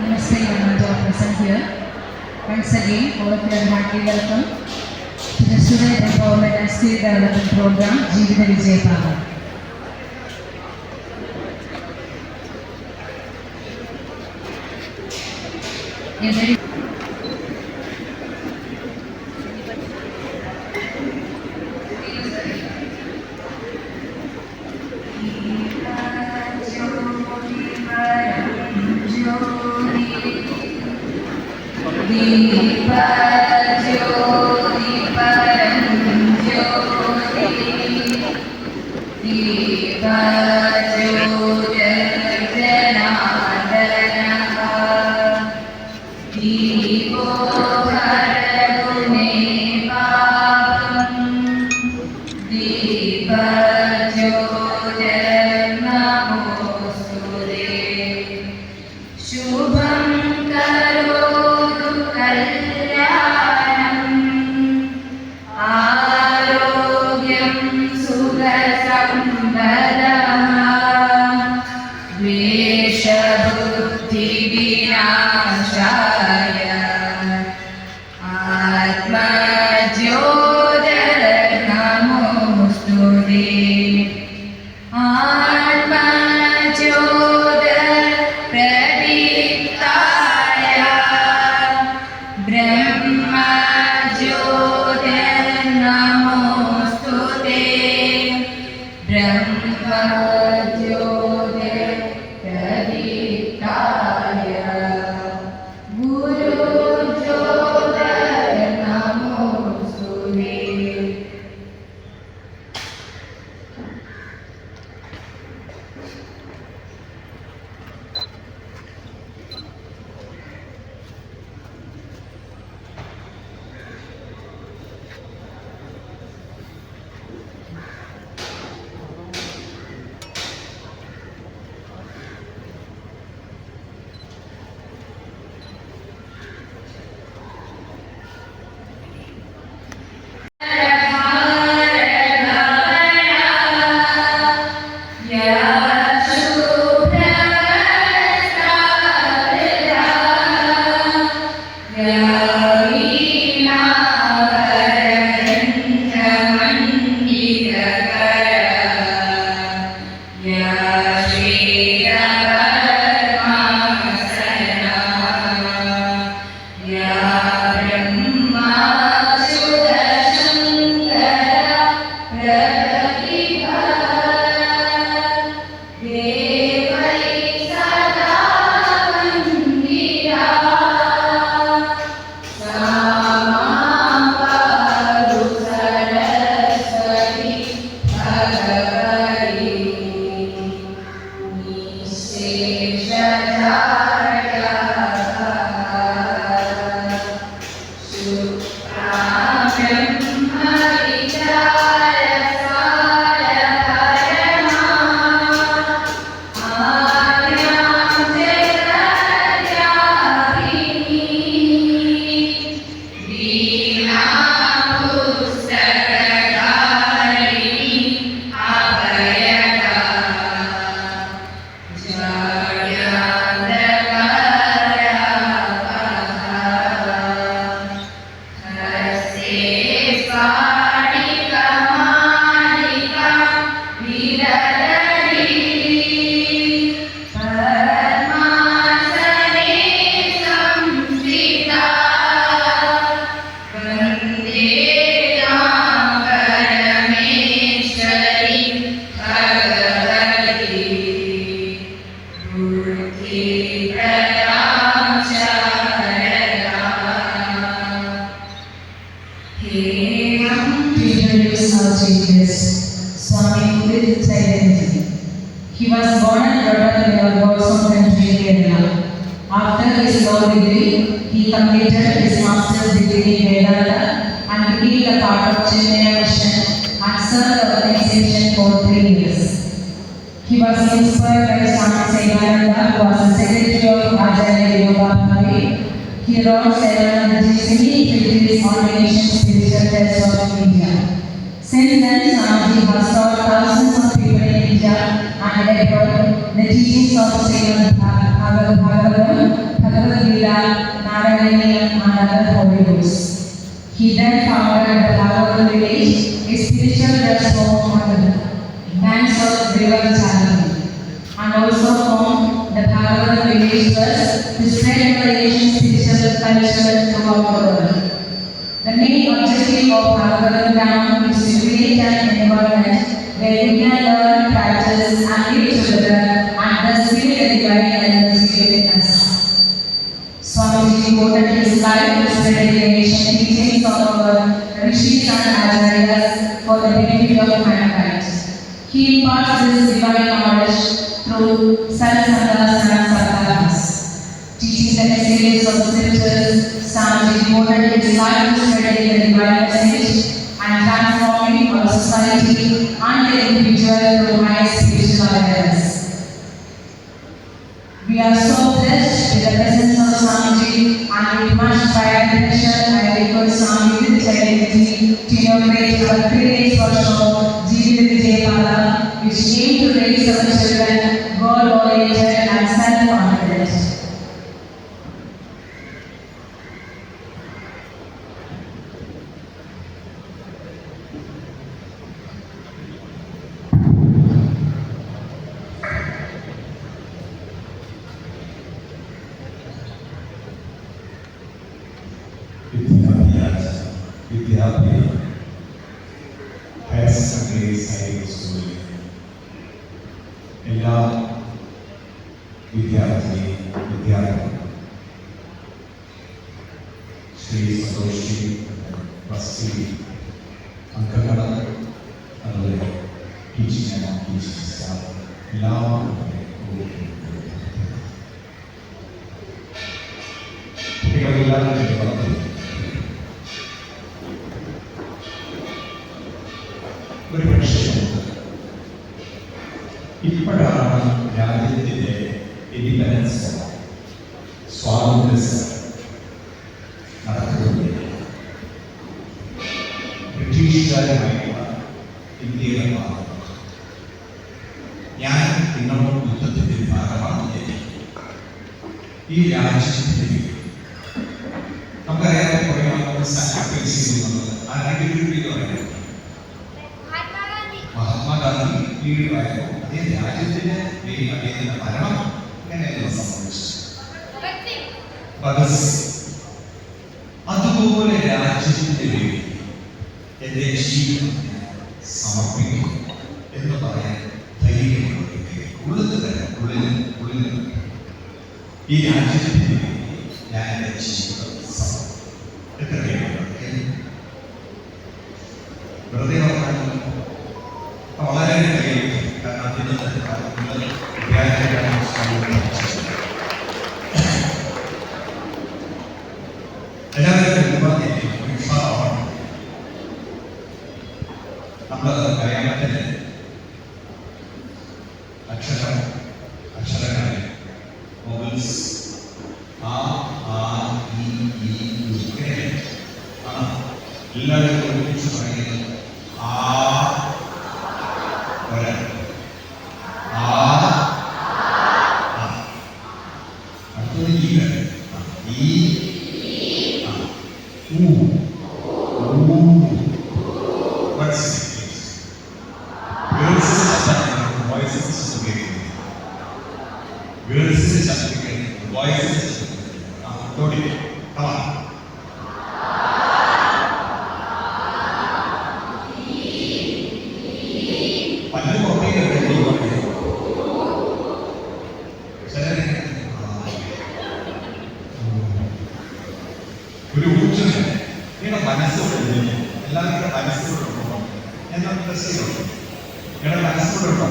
Namaste, Government of present here. Once again, all of you are heartily welcome to the Student Empowerment and Skill Development Program, Jeevitha Vijayapatha. He was born and brought up in the Gorsong country, Kerala. After his law degree, he completed his master's degree in Vedanta and became a part of Chennai Mission and served the organization for 3 years. He was inspired by Swami Saivananda, who was the secretary of Acharya Yoga Bhavi. He wrote several treatises on ancient spiritual texts of India. Since then, Swamiji has taught thousands of people in India and abroad the teachings of Srimad Bhagavatam, Bhagavad Gita, Narayaniam, and other holy books. He then founded the Bhagavad village, a spiritual rest home on the banks of river Chalani, and also formed the Bhagavad village trust to spread the Asian spiritual culture throughout the world. The main objective of Bhagavad Gita is to create an environment where we can learn, practice, and live together, and thus feel the divine energy within us. Swamiji devoted his life to spreading the ancient teachings of our rishis and acharyas for the benefit of mankind. He imparts this divine knowledge through satsangas and satkaras. Teaching the messages of scriptures, Swamiji devoted his life to spreading the divine message and transforming our society and the individual through high spiritual awareness. We are so blessed with the presence of Swamiji, and with much pride and pleasure I request Swami with serenity to inaugurate our 3 days workshop, Jeevita Vijayamala, which aim to raise our children goal-oriented and self-confident. വിദ്യാർത്ഥി higher secondary science സ്കൂളിലെ എല്ലാ വിദ്യാർത്ഥികളും Shri സന്തോഷി trustee അംഗങ്ങൾ അതുപോലെ teaching and teaching staff എല്ലാവരും കുട്ടികളെല്ലാവരും ഒരു പക്ഷേ ഇപ്പോഴാണ് രാജ്യത്തിൻ്റെ ഇൻഡിപെൻഡൻസ് സ്വാതന്ത്ര്യ നടക്കുന്നത്. ബ്രിട്ടീഷുകാരുമായിട്ടുള്ള ഇന്ത്യയുടെ ഭാഗം ഞാൻ നിങ്ങളുടെ യുദ്ധത്തിൻ്റെ ഭാഗമാണ്. ഈ രാജ്യത്തിൻ്റെ നമുക്കറിയാം കുറേ സാക്രിഫൈസ് ചെയ്യുന്നത് ആ രാജ്യത്തിൻ്റെ പറയുന്നത് മഹാത്മാഗാന്ധി ലീഡറായിരുന്നു. അതേ രാജ്യത്തിന് അദ്ദേഹത്തിന്റെ ഭരണം എങ്ങനെയായിരുന്നു സംഭവിച്ചത്? ഭഗത് സിംഗ് അതുപോലെ രാജ്യത്തിന്റെ വേണ്ടി എന്റെ ജീവിതം സമർപ്പിക്കും എന്ന് പറയാൻ ധൈര്യമുള്ള ഉള്ളിൽ ഈ രാജ്യത്തിന്റെ വേണ്ടി ഞാൻ എന്റെ ജീവിതം എത്ര വെറുതെ വളരെ നമ്മൾ കയാമത്തിലെ അക്ഷരങ്ങളെ മൊബൈൽസ് എല്ലാവരും ഒരുമിച്ച് പറയുന്നത് അടുത്തത് ഒരു ഊർജ്ജം നിങ്ങളുടെ മനസ്സോടെ എല്ലാവരുടെ മനസ്സോടെ ഉണ്ടോ? ഞാൻ നിങ്ങളുടെ മനസ്സോടെ ഉണ്ടോ?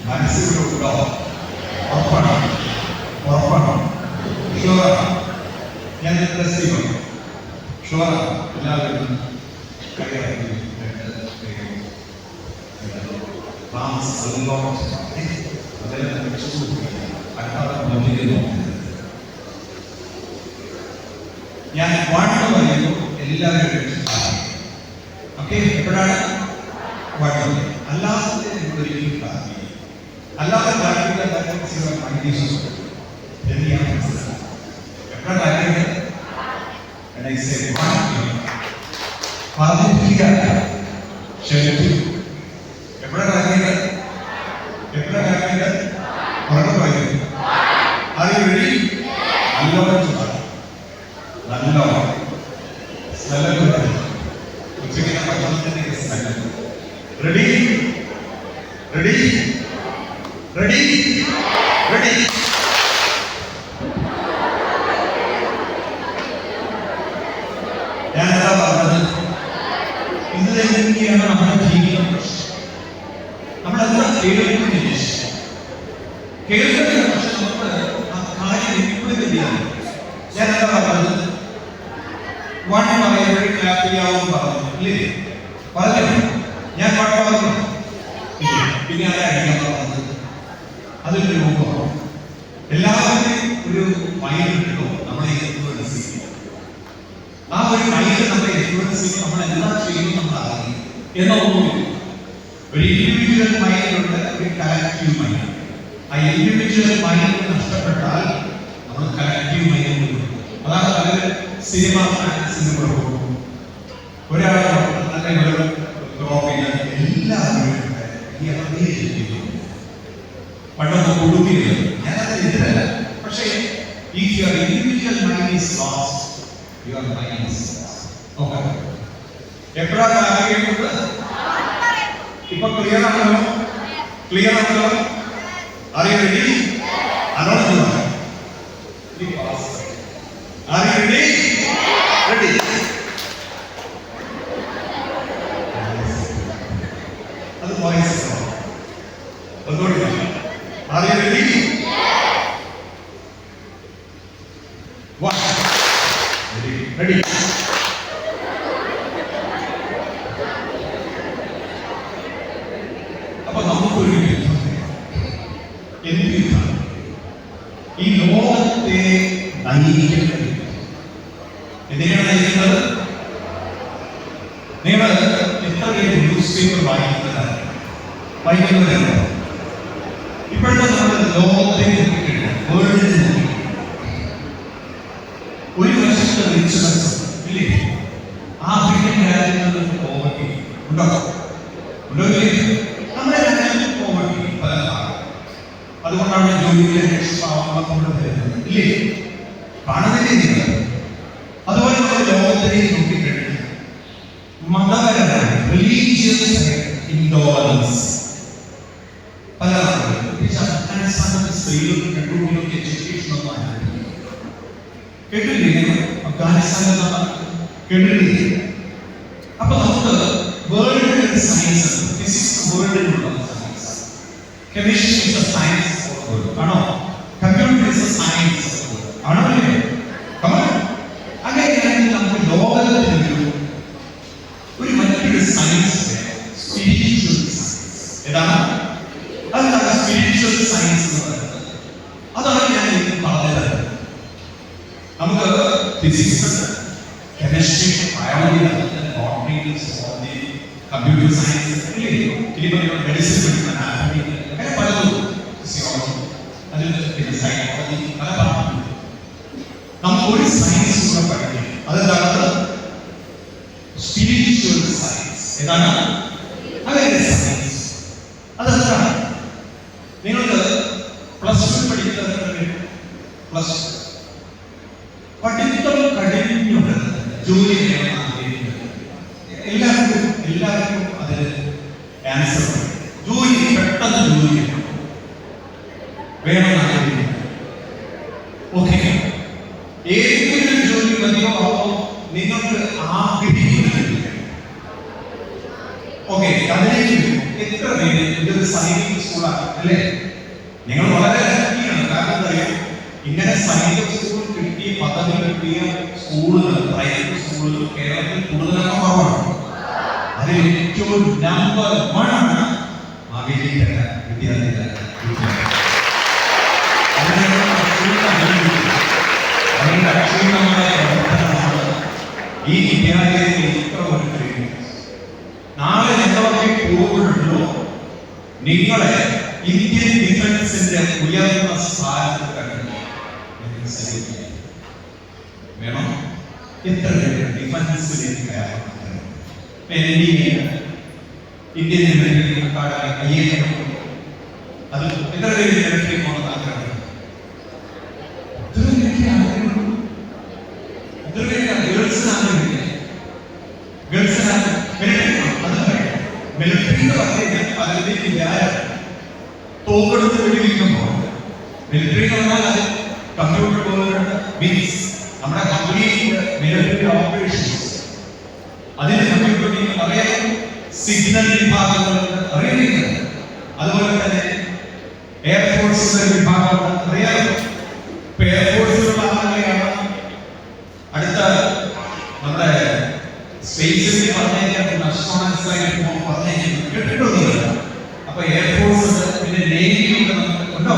മനസ്സോടെ ഉണ്ടോ? ഉറപ്പാണോ? ഷുവറാണോ? ഞാൻ ടെസ്റ്റ് ചെയ്യണം. ഷുവറാണോ? എല്ലാവരും കൈയാക്കി ഞാൻ വാട്ട് പറയുന്നു എല്ലാവരും ഓക്കെ. എപ്പോഴാണ് വാട്ട്? അല്ലാതെ നിങ്ങളൊരിക്കലും അല്ലാതെ എന്ന് ഞാൻ മനസ്സിലാക്കി. എപ്പോഴാണ് കാര്യങ്ങൾ പറഞ്ഞിട്ടില്ല ക്ഷമിച്ചു. എപ്പോഴാണ് കാര്യങ്ങൾ ഉറക്കെ പറയുന്നത്. അത് വഴി നല്ലോണം സ്ഥലം ഉച്ചയ്ക്ക് ഭക്ഷണത്തിന്റെ സ്ഥലം റെഡി റെഡി റെഡി റെഡി. ഞാൻ എന്താ പറഞ്ഞത്? ഇതിലെങ്ങനെയാണ് നമ്മുടെ ജീവിതം? നമ്മളെന്താ കേൾക്കുന്നില്ല, കേൾക്കുന്നില്ല, പക്ഷെ നമുക്ക് ആ കാര്യം ഇപ്പോഴും. ഞാൻ എന്താ പറഞ്ഞത്? വൺ പറയുമ്പോഴേ ക്ലാപ്പ് ചെയ്യാവും പറഞ്ഞു ഇല്ലേ? പറഞ്ഞു. ഞാൻ പാട്ട് പറഞ്ഞു. പിന്നെ അത് അടിക്കാൻ പറഞ്ഞത് അതൊരു രൂപമാണ്. എല്ലാവരുടെയും ഒരു മൈൻഡ് കിട്ടും നമ്മളെ ഇൻഫ്ലുവൻസ് ചെയ്യും. ആ ഒരു മൈൻഡ് നമ്മളെ ഇൻഫ്ലുവൻസ് ചെയ്യും. നമ്മൾ എന്താ ചെയ്യുന്നത് നമ്മൾ അറിയും എന്നൊന്നുമില്ല. ഒരു ഇൻഡിവിജ്വൽ മൈൻഡുണ്ട്, ഒരു കളക്റ്റീവ് മൈൻഡ്. ആ ഇൻഡിവിജ്വൽ മൈൻഡ് നഷ്ടപ്പെട്ടാൽ നമ്മൾ കളക്റ്റീവ് മൈൻഡ് കൊടുക്കും. അതാണ് പല സിനിമ ഫാൻസിന് കൊടുക്കും. ഒരാൾ എല്ലാവരും പണ്ടൊന്ന് കൊടുക്കുകയില്ല. ഞാനത് എതിരല്ല. പക്ഷേ if your individual mind is lost, your mind is lost. Okay. എപ്പോഴാണ് ആഗ്രഹിക്കുന്നത്? ഇപ്പൊ ക്ലിയർ ആണല്ലോ? ക്ലിയർ ആണല്ലോ? Are you ready? ആണോ? Are you ready? Ready. അത് വോയിസ് ഒന്നുകൂടി. Are you ready? One. Ready. അപ്പൊ നമുക്കൊരു എന്ത് ഈ ലോകത്തെ നയിക്കുന്നത് എന്തിനാണ് നയിക്കുന്നത്? നിങ്ങൾ എത്ര പേര് ന്യൂസ് പേപ്പർ വായിക്കുന്നതാണ്? ഇപ്പോഴത്തെ നമ്മുടെ ലോകത്തെ വേൾഡിനെ ഒരു വശത്ത് റിച്ച്നെസ് ഇല്ലേ? ആഫ്രിക്കൻ രാജ്യങ്ങളിൽ പോവർട്ടി ഉണ്ടോ? ഉണ്ടോ? നമ്മുടെ രാജ്യങ്ങളിൽ പോവർട്ടി പല ഭാഗം. അതുകൊണ്ടാണ് ജോലിയിലെ രക്ഷാവാദം കൊണ്ടുവരുന്നത് ഇല്ലേ? കാണുന്നില്ല. അതുപോലെ നമ്മുടെ ലോകത്തിലേക്ക് നോക്കിക്കഴിഞ്ഞാൽ മതപരമായ റിലീജിയസ് ഇൻടോളറൻസ് പല അഫ്ഗാനിസ്ഥാനിലെ സ്ത്രീകൾക്ക് പെൺകുട്ടികൾക്ക് എഡ്യൂക്കേഷൻ ഒന്നും ആരംഭിക്കും. കേട്ടില്ലേ? അഫ്ഗാനിസ്ഥാനിൽ കേട്ടില്ലേ? അപ്പൊ നമുക്ക് വേൾഡ് സയൻസ്, ഫിസിക്സ് വേൾഡിലുള്ള സയൻസ്, കെമിസ്ട്രി സയൻസ് ആണോ? കമ്പ്യൂട്ടർ സയൻസ് ആണോ? അങ്ങനെയാണെങ്കിൽ നമുക്ക് ലോകത്തിൽ ഒരു മറ്റൊരു സയൻസ് സ്പിരിച്വൽ സയൻസ്. ഏതാണ്? അതാണ് സ്പിരിച്വൽ സയൻസ് എന്ന് പറയുന്നത്. അതാണ് ഞാൻ പറഞ്ഞത്. നമുക്ക് physics, chemistry, biology, botany, zoology, computer science, medicine, anatomy, അങ്ങനെ പലതും, ഫിസിയോളജി, അതിൽ പിന്നെ സൈക്കോളജി, പല ഭാഗങ്ങളുണ്ട്. നമുക്ക് ഒരു സയൻസ് കൂടെ പഠിക്കും. അതെന്താണ്? Spiritual science. ഏതാണ്? അങ്ങനെ സയൻസ്. അതെന്താണ്? നിങ്ങൾക്ക് പ്ലസ് ടു പഠിക്കുന്നത് പ്ലസ് പഠിത്തം കഴിഞ്ഞുണ്ട് ജോലി നേടാൻ ആഗ്രഹിക്കുന്നത് എല്ലാവർക്കും അതിന് ആൻസർ ജോലി, പെട്ടെന്ന് ജോലി വേണം ആഗ്രഹിക്കുന്നത്. ഓക്കെ, ഏതെങ്കിലും ജോലി മതിയോ? അപ്പോൾ നിങ്ങൾക്ക് ആഗ്രഹിക്കുന്നത് ഓക്കെ അതിലേക്ക് എത്ര പേര്? ഇതൊരു സൈനിക സ്കൂളാണ് അല്ലേ? നിങ്ങൾ വളരെ ഹാപ്പിയാണ്. കാരണം എന്താ പറയുക, ഇങ്ങനെ സൈനിക സ്കൂൾ കിട്ടിയ പദ്ധതി കിട്ടിയ സ്കൂളുകൾ, പ്രൈവറ്റ് സ്കൂളുകൾ കേരളത്തിൽ കൂടുതലൊക്കെ കുറവാണ്. അതിൽ ഏറ്റവും നമ്പർ 1 ആണ് മാവേലിക്കര വിദ്യാലയ. ഈ വിദ്യാലയത്തിൽ ഇത്ര വർക്ക് നാളെ എന്തൊക്കെ പോകുന്നുണ്ടോ നിങ്ങളെ ഇന്ത്യൻ ഡിഫൻസിന്റെ ഉയർന്ന സ്ഥാനത്ത് കണ്ടു. വേണം. എത്ര പേര് ഡിഫൻസിലേക്ക് കയറാൻ ഇന്ത്യൻ അത് എത്ര പേര് മിലിറ്ററി പോകണമെന്ന് ആഗ്രഹം? തോക്കെടുത്ത് വെടിവെക്കുമ്പോൾ മിലിറ്ററി എന്ന് പറഞ്ഞാൽ അത് കമ്പ്യൂട്ടർ പോലുള്ള മീൻസ് നമ്മുടെ കമ്പനിയുടെ മിലിറ്ററി ഓപ്പറേഷൻസ് അതിന് കമ്പ്യൂട്ടറിൽ അറിയാം, സിഗ്നൽ വിഭാഗങ്ങൾ അറിയുന്നില്ല. അതുപോലെ തന്നെ എയർഫോഴ്സിന്റെ വിഭാഗങ്ങൾ അറിയാമോ? ഇപ്പൊ എയർഫോഴ്സിലുള്ള ആളുകളെയാണ് അടുത്ത നമ്മുടെ സ്പേസിൽ പറഞ്ഞേക്കാൻ അസ്ട്രോണറ്റ്സായിട്ട് പറഞ്ഞേക്കുന്നത് കേട്ടിട്ടൊന്നുമില്ല. അപ്പൊ എയർഫോഴ്സ് പിന്നെ നേവിയുടെ ഉണ്ടോ?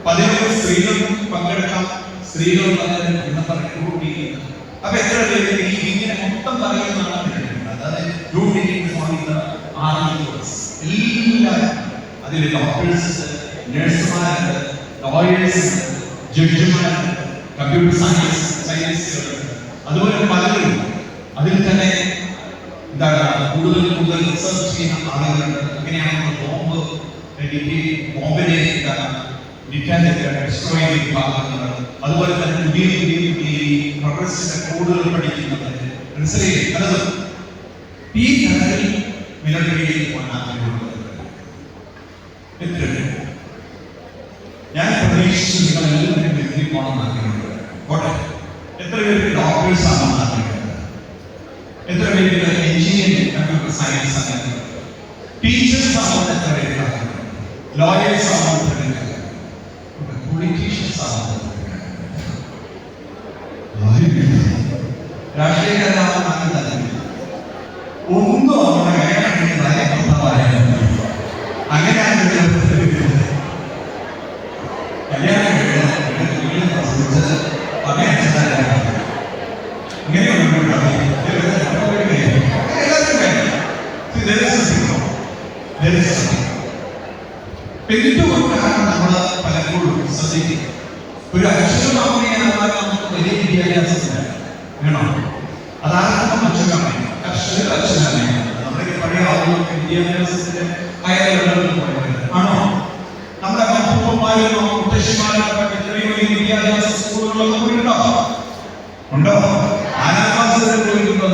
11 സ്ത്രീകൾക്കും പങ്കെടുക്കാം. സ്ത്രീകൾ റിക്രൂട്ട് ചെയ്യുന്നത്. അപ്പൊ എത്ര പേര് ഈ ഇങ്ങനെ മൊത്തം പറയുന്നതാണ്. അതായത് എല്ലാവരും അതിൽ ഡോക്ടേഴ്സ്, നഴ്സുമാരുണ്ട്, ലോയേഴ്സ്, ജഡ്ജിമാരുണ്ട്, കമ്പ്യൂട്ടർ സയൻസുകളുണ്ട്, അതുപോലെ പലരും അതിൽ തന്നെ എന്താണ് കൂടുതൽ റിസർച്ച് ചെയ്യുന്ന ആളുകളുണ്ട്. ഇങ്ങനെയാണ് ബോംബിനെ വിഭാഗങ്ങൾ, അതുപോലെ തന്നെ പുതിയ പ്രൊഫസറിന്റെ കൂടുതൽ പഠിക്കുന്നത് മനസ്സിലായി. ഈ തലത്തിൽ മിലിറ്ററിയിൽ പോകാൻ ആഗ്രഹമുള്ളത് ഞാൻ പ്രതീക്ഷിച്ചു നിങ്ങളെല്ലാവരും മിലിറ്ററി പോകണമെന്ന് ആഗ്രഹമുണ്ട്. കോട്ടെ എത്ര പേർക്ക് ഡോക്ടേഴ്സ് ആണെന്ന് ആഗ്രഹമുണ്ട്? എത്ര പേർക്ക് എഞ്ചിനീയറിംഗ്, കമ്പ്യൂട്ടർ സയൻസ് അങ്ങനെ ടീച്ചേഴ്സ് ആണെന്ന് എത്ര പേർക്ക് ആഗ്രഹമുണ്ട്? ലോയേഴ്സ് ആണെന്ന് എത്ര പേർക്ക്? പൊളിറ്റീഷ്യൻസ് ആണെന്ന് രാഷ്ട്രീയക്കാരാണെന്ന് തന്നെ ഒന്നും അവിടെ അങ്ങനെയാണ് കല്യാണം എന്തുകൊണ്ടാണ് നമ്മൾ പലപ്പോഴും ശ്രദ്ധിക്കുന്നത്? ഒരു അക്ഷരമാകുകയാണെങ്കിൽ നമുക്ക് വലിയ വിദ്യാഭ്യാസമില്ല വേണോ? അതാർക്കും അക്ഷരമാണ് അക്ഷരമാണ്. നമ്മുടെ പഴയ ആളുകൾക്ക് വിദ്യാഭ്യാസത്തിന്റെ ആണോ? നമ്മുടെ അപ്പൂപ്പന്മാരും മുത്തശ്ശിമാരും എത്രയോ വിദ്യാഭ്യാസ സ്കൂളുകളൊക്കെ ഉണ്ടോ? ഉണ്ടോ? 4ാം ക്ലാസ് വരെ പോയിട്ടുണ്ടോ?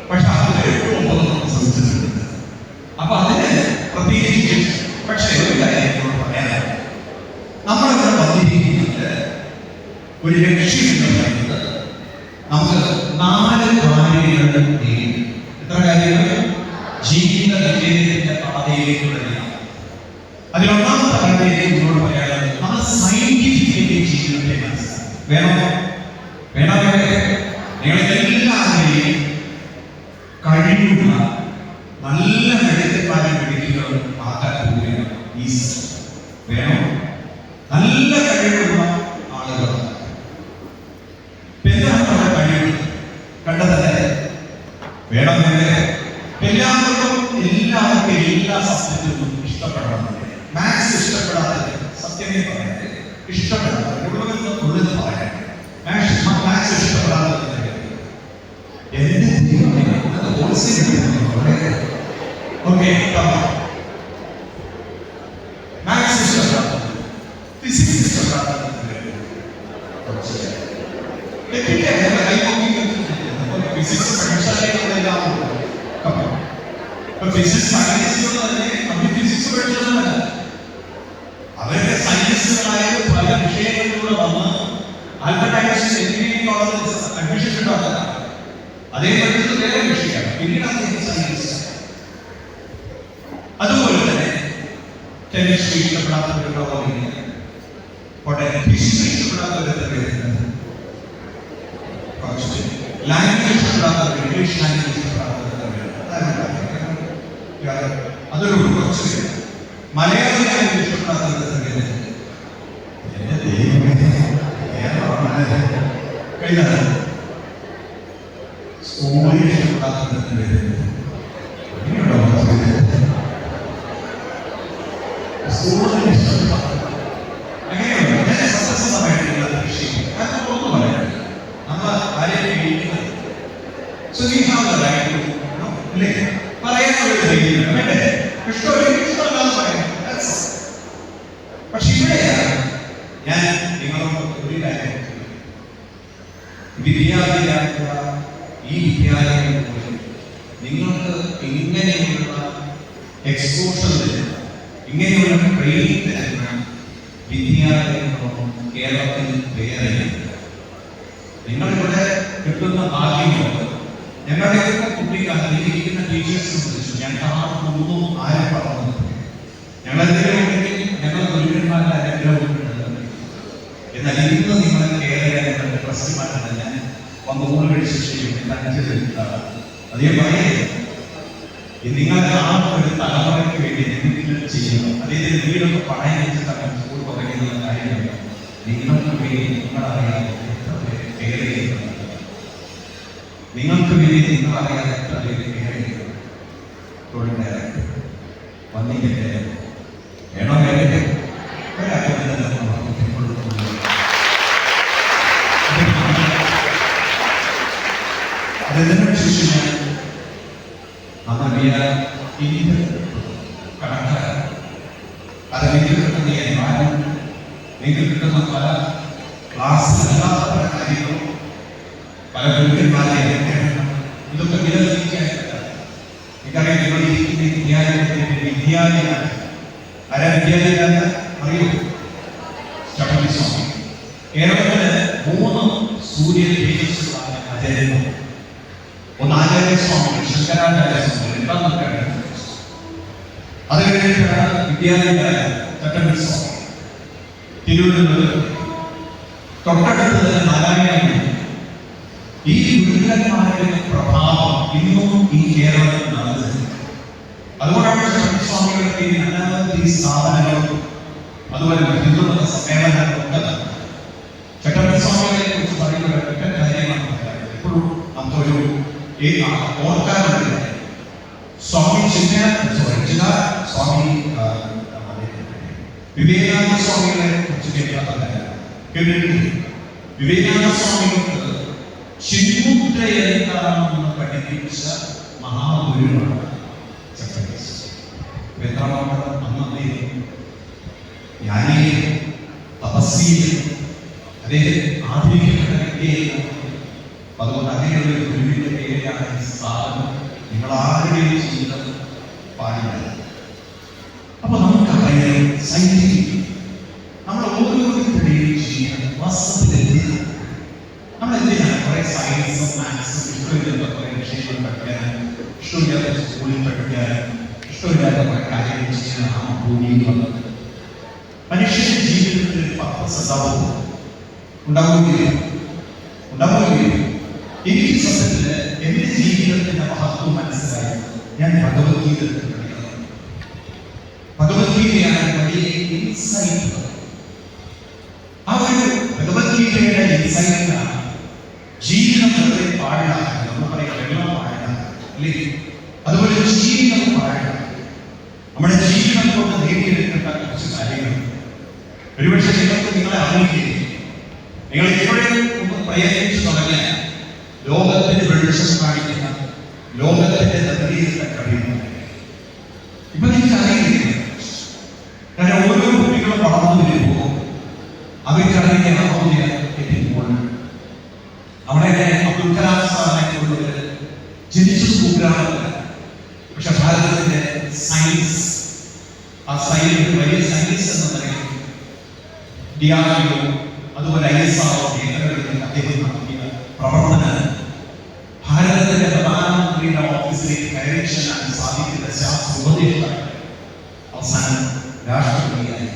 പക്ഷെ അതിൽ 8-9 സംബന്ധിച്ചിട്ടുണ്ട്. അപ്പൊ അതിന് പ്രത്യേകിച്ച് പക്ഷെ ഒരു കാര്യം പറയാൻ നമ്മളിവിടെ വന്നിരിക്കുന്നത് ഒരു ലക്ഷ്യം എന്ന് പറയുന്നത് നമുക്ക് 4 കാര്യങ്ങൾ. എത്ര കാര്യങ്ങൾ? ജീവിത വിജയത്തിന്റെ പാതയിലേക്ക് വരിക. അതിലൊന്നാമത്തെ കാര്യത്തിലേക്ക് നിങ്ങളോട് പറയാനുള്ളത് നമ്മൾ സയന്റിഫിക്കലി ജീവിതത്തെ മനസ്സിലാക്കണം. വേണോ? നിങ്ങളെല്ലാവരെയും കഴിയുന്ന നല്ല മെഡിക്കൽമാരും മെഡിക്കലുകളും ആക്കാൻ പോവുകയാണ്. വേണോ? നല്ല കഴിവുള്ള ആളുകൾ. എന്താണ് നമ്മുടെ കഴിവ്? കണ്ടതല്ലേ? വേണം. എല്ലാവർക്കും എല്ലാ സബ്ജക്റ്റും ഇഷ്ടപ്പെടണം. മാത്സ് ഇഷ്ടപ്പെടാതെ സത്യമേ പറയാതെ ഇഷ്ടപ്പെടാതെ ഉള്ളത് പറയാൻ മാത്സ് ഇഷ്ടപ്പെടാതെ മാത്സ് ഇഷ്ടപ്പെടാതെ ഫിസിക്സ് ഇഷ്ടപ്പെടാതെ ഫിസിക്സ് പഠിച്ചാലെല്ലാം ഫിസിക്സ് സയൻസിലുള്ള തന്നെ ഫിസിക്സ് പഠിച്ചതല്ല. അവരുടെ സയൻസുകളായ പല വിഷയങ്ങളിലൂടെ വന്ന് ആൽബർട്ട് ഐൻസ്റ്റൈൻ എഞ്ചിനീയറിംഗ് കോളേജിൽ അഡ്മിഷൻ കിട്ടാത്തല്ല. അതേ പഠിച്ചത് വേറെ വിഷയമാണ്. പിന്നീട് സയൻസ്. അതുപോലെ തന്നെ കെമിസ്ട്രി ഇഷ്ടപ്പെടാത്തവരുണ്ടാവും, ഹിസ്റ്ററി ഇഷ്ടപ്പെടാത്തവർ, ലാംഗ്വേജ് ഇഷ്ടപ്പെടാത്തവർ, ഇംഗ്ലീഷ് ലാംഗ്വേജ് ഇഷ്ടപ്പെടാത്തവർ, അതൊരു കുറച്ച് മലയാളം ലാംഗ്വേജ് ഇഷ്ടപ്പെടാത്തവർ, സ്കൂളിൽ ഇഷ്ടപ്പെടാത്തവർ, സ്കൂളിൽ ഇഷ്ടപ്പെടാത്ത അങ്ങനെയുണ്ട്. ആരെയും പേടിക്കുന്നത്. So we have the right to, അല്ലേ, പറയാനുള്ള ധൈര്യം വേണ്ടേ? ഇഷ്ടമല്ലാന്ന് പറയാം. പക്ഷെ ഇവിടെയാണ് ഞാൻ നിങ്ങളോട് ഒരു കാര്യം, വിദ്യാർത്ഥിയായിട്ടുള്ള ഈ വിദ്യാലയങ്ങൾ പോലും നിങ്ങൾക്ക് ഇങ്ങനെയുള്ള എക്സ്പോഷർ തരുന്ന, ഇങ്ങനെയുള്ള ട്രെയിനിങ് തരുന്ന വിദ്യാലയങ്ങളൊന്നും കേരളത്തിൽ വേറെ. നിങ്ങളിവിടെ കിട്ടുന്ന ഭാഗ്യമുണ്ട്. ഞങ്ങളുടെയൊക്കെ കുട്ടിക്കാലത്ത് ഇരിക്കുന്ന ടീച്ചേഴ്സിനെ കുറിച്ച് ഞങ്ങൾ ആർക്കൊന്നും ആരും പറഞ്ഞു, ഞങ്ങളെന്തെങ്കിലും ഉണ്ടെങ്കിൽ ഞങ്ങൾ ഗുരുക്കന്മാരുടെ അനുഗ്രഹം. എന്നാൽ ഇന്ന് നിങ്ങൾ കേരള പ്രശ്നമായിട്ടാണ് ഞാൻ വന്ന് ഊണ് കഴിച്ച് ചെയ്യും അതേ പറയുന്നത്. നിങ്ങളുടെ ആ ഒരു തലമുറയ്ക്ക് വേണ്ടി എന്തെങ്കിലും ചെയ്യണം. അതായത് വീടൊക്കെ പണയം വെച്ചിട്ടാണ് സ്കൂൾ പറയുന്ന കാര്യങ്ങൾ. നിങ്ങൾക്ക് വേണ്ടി നിങ്ങളറിയാതെ എത്ര പേര് കേരളീയ, നിങ്ങൾക്ക് വേണ്ടി നിങ്ങളറിയാതെ എത്ര പേര് കേരളീയ തൊഴിൽ ഡയറക്ടർ വന്നിട്ട് വേണോ വേണ്ടേ അതെന്തിനു ശിശുവിനെ അതറിയ കണക്കാർ അത് നിങ്ങൾക്ക് കിട്ടുന്ന യജമാനം, നിങ്ങൾക്ക് കിട്ടുന്ന പല ക്ലാസ്സിലല്ലാത്ത പല കാര്യങ്ങളും, പല ഗുരുക്കന്മാരെ ഇതൊക്കെ നിലനിൽക്കാനായിട്ട് എനിക്കറിയാം. നിങ്ങൾ ഇരിക്കുന്ന വിദ്യാലയത്തിന്റെ വിദ്യാലയാണ് ആരാ? വിദ്യാലയ അറിയൂ, സ്വാമി. കേരളത്തില് 3 സൂര്യ തേജസ്സുകളാണ് ആചാര്യന്മാർ. ഒന്ന് ആചാര്യസ്വാമി, ശങ്കരാചാര്യ സ്വാമി, രണ്ടാമത്തെ അത് കഴിഞ്ഞിട്ടാണ് വിദ്യാലയ ചട്ടമ്പി സ്വാമി, തിരുവനന്തപുരം. തൊട്ടടുത്ത് തന്നെ നാരായണ. ഈ ഗുരുക്കന്മാരുടെ പ്രഭാവം ഇന്നും ഈ കേരളത്തിൽ നടന്നത്. അതുകൊണ്ടാണ് സ്വാമികളുടെ അനവധി സ്ഥാപനങ്ങളും അതുപോലെ ഹിന്ദുമത സമ്മേളനങ്ങളൊക്കെ. ചട്ടമ്പി സ്വാമികളെ കുറിച്ച് പറയുന്ന ഒറ്റ കാര്യമാണ് എപ്പോഴും നമുക്കൊരു ഓർക്കാറുണ്ട്. സ്വാമി സ്വാമി വിവേകാനന്ദ സ്വാമികളെ കുറിച്ച് കേട്ടിട്ടുണ്ട്. വിവേകാനന്ദ സ്വാമികൾക്ക് ചിന്മുദ്ര എന്താണെന്ന് പഠിപ്പിച്ച മഹാഗുരുവാണ് ചട്ടമ്പി. എത്രമാത്രം അന്നത്തെ ജ്ഞാനിയെ തപസ്വിയെ അദ്ദേഹം ആധുനിക. അതുകൊണ്ട് അങ്ങനെയുള്ള ഗുരുവിന്റെ പേരെയാണ് ഈ സ്ഥാപനം. നിങ്ങൾ ആരുടെയും ജീവിതം പാടില്ല. അപ്പൊ നമുക്കറിയാം സയന്റിഫിക് നമ്മൾ ഓരോരുത്തരുടെയും ജീവിതം വാസ്തവത്തിൽ നമ്മൾ എന്തിനാണ് കുറെ സയൻസും മാത്സും ഇഷ്ടമില്ലാത്ത കുറെ വിഷയങ്ങൾ പഠിക്കാനും, ഇഷ്ടമില്ലാത്ത സ്കൂളിൽ പഠിക്കാനും, ഇഷ്ടമില്ലാത്ത കുറെ കാര്യങ്ങൾ ചെയ്യാൻ ഭൂമിയിൽ വന്നത്. മനുഷ്യന്റെ ജീവിതത്തിൽ ഒരു പർപ്പസ് ഉണ്ടാവുകയില്ല. എനിക്ക് സത്യത്തില് എന്റെ ജീവിതത്തിന്റെ മഹത്വം മനസ്സിലായി ഞാൻ ഭഗവത്ഗീത പഠിക്കണം. ഭഗവത്ഗീതയാണ് വലിയ ഇൻസൈറ്റ്. ആ ഒരു ഭഗവത്ഗീതയുടെ ഇൻസൈറ്റാണ് ജീവിതം വെറുതെ പാടില്ല. നമ്മൾ പറയാം വെള്ളം പാടില്ല അല്ലേ? അതുപോലെ ജീവിതം പാടില്ല. നമ്മുടെ ജീവിതം കൊണ്ട് നേടിയെടുക്കേണ്ട കുറച്ച് കാര്യങ്ങൾ ഒരുപക്ഷെ നിങ്ങൾക്ക് നിങ്ങളെ അറിയിക്കുകയും നിങ്ങൾ എപ്പോഴും പ്രയത്നിച്ചു തുടങ്ങിയ ലോകത്തിന്റെ വെളിച്ചം കാണിക്കുന്ന ലോകത്തിന്റെ നദിയുടെ കഴിയുന്നു. ഇപ്പൊ നിങ്ങൾക്ക് അറിയില്ല. കാരണം ഓരോ കുട്ടികളും വളർന്നു വരുമ്പോൾ അവർക്കറിയാൻ എത്തിപ്പോൾ അവിടെ അബ്ദുൽ കലാം സാറിനെ കൊണ്ടുവര് ജനിച്ചു കുഗ്രാമത്തില്. പക്ഷെ ഭാരതത്തിന്റെ സയൻസ്, ആ സയൻസ് വലിയ സയൻസ് എന്ന് പറയുന്നത് DRDO അതുപോലെ ISRO കേന്ദ്രങ്ങളിൽ അദ്ദേഹം നടത്തിയ പ്രവർത്തനം ഭാരതത്തിന്റെ പ്രധാനമന്ത്രിയുടെ ഓഫീസിലേക്ക് കയറി ചെല്ലാൻ സാധിക്കുന്ന ശാസ്ത്ര ഉപദേഷ്ടാക്കൾ അവസാനം രാഷ്ട്രപതിയായി.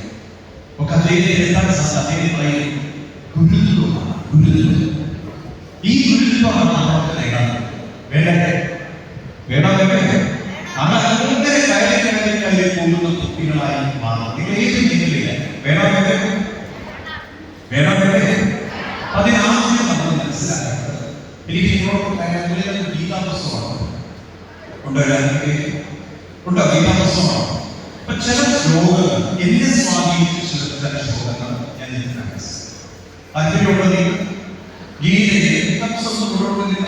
ഒക്കെ അദ്ദേഹത്തെ എന്താണ് അദ്ദേഹം പറയും ഗുരുത്വമാണ്. ഗുരുത്വം, ഈ ഗുരുത്വമാണ് നമ്മൾക്ക് നേടാൻ വേണ്ടത്. അങ്ങനെ കയറി പോകുന്ന കുട്ടികളായി മാറും. നിങ്ങൾ ഏത് രീതിയിലില്ല അതിനാദ്യം നമ്മൾ മനസ്സിലാക്കേണ്ടത്. എനിക്ക് നിങ്ങളോട് ഗീതാപുസ്തകമാണ് ഉണ്ടോ? ഗീതാപുസ്തകമാണ്. അപ്പൊ ചില ശ്ലോകങ്ങൾ എന്നെ സ്വാധീനിച്ച ചില ശ്ലോകങ്ങൾ ഞാൻ താല്പര്യമുള്ളത് ഗീതയിൽ ഒന്നും കൊണ്ടുവന്നില്ല,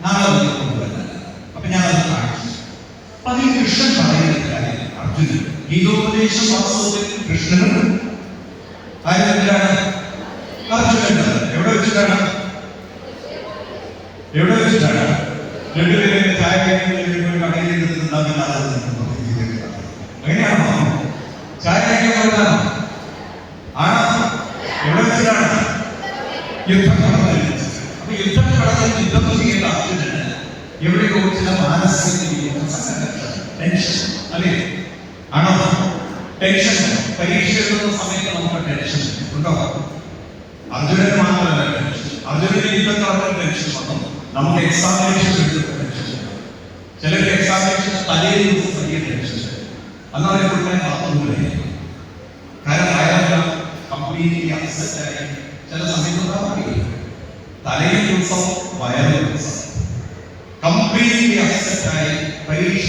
നാളെ കൊണ്ടുവരുന്നത്. അപ്പൊ ഞാനത് കാണിച്ചു. അതിൽ കൃഷ്ണൻ പറയുന്ന കാര്യം അർജുനൻ ഗീതോപദേശം വാസ്തവത്തിൽ കൃഷ്ണനും ആരെന്തിനാണ്? അർജുനൻ. എവിടെ വെച്ചിട്ടാണ്? രണ്ടുപേരും ചായ കടയിൽ അങ്ങനെയാണോ? ചായ കഴിക്കാൻ പോയതാണോ? ആണോ? എവിടെ വെച്ചിട്ടാണ്? യുദ്ധക്കളത്തിൽ. അപ്പൊ യുദ്ധക്കളത്തിൽ യുദ്ധം ചെയ്യേണ്ട അർജുനന് എവിടെയോ ചില മാനസിക ടെൻഷൻ അല്ലേ? ആണോ? ടെൻഷൻ. പരീക്ഷ എഴുതുന്ന സമയത്ത് നമുക്ക് ടെൻഷൻ ഉണ്ടോ? അർജുനന് മാത്രമല്ല ടെൻഷൻ. അർജുനന് യുദ്ധക്കളത്തിൽ ടെൻഷൻ വന്നു. നമുക്ക് എക്സാമിനേഷൻ എഴുതുന്ന ടെൻഷൻ. ചിലർക്ക് എക്സാമിനേഷൻ തലേ ദിവസം വലിയ ടെൻഷൻ. അന്നവരെ കൊടുക്കാൻ മാത്രമൊന്നുമില്ല. കാരണം അയാൾ കംപ്ലീറ്റ്ലി അപ്സെറ്റായി ചില സമയത്ത് തലേ ദിവസം വയറ് ദിവസം കംപ്ലീറ്റ്ലി അപ്സെറ്റായി പരീക്ഷ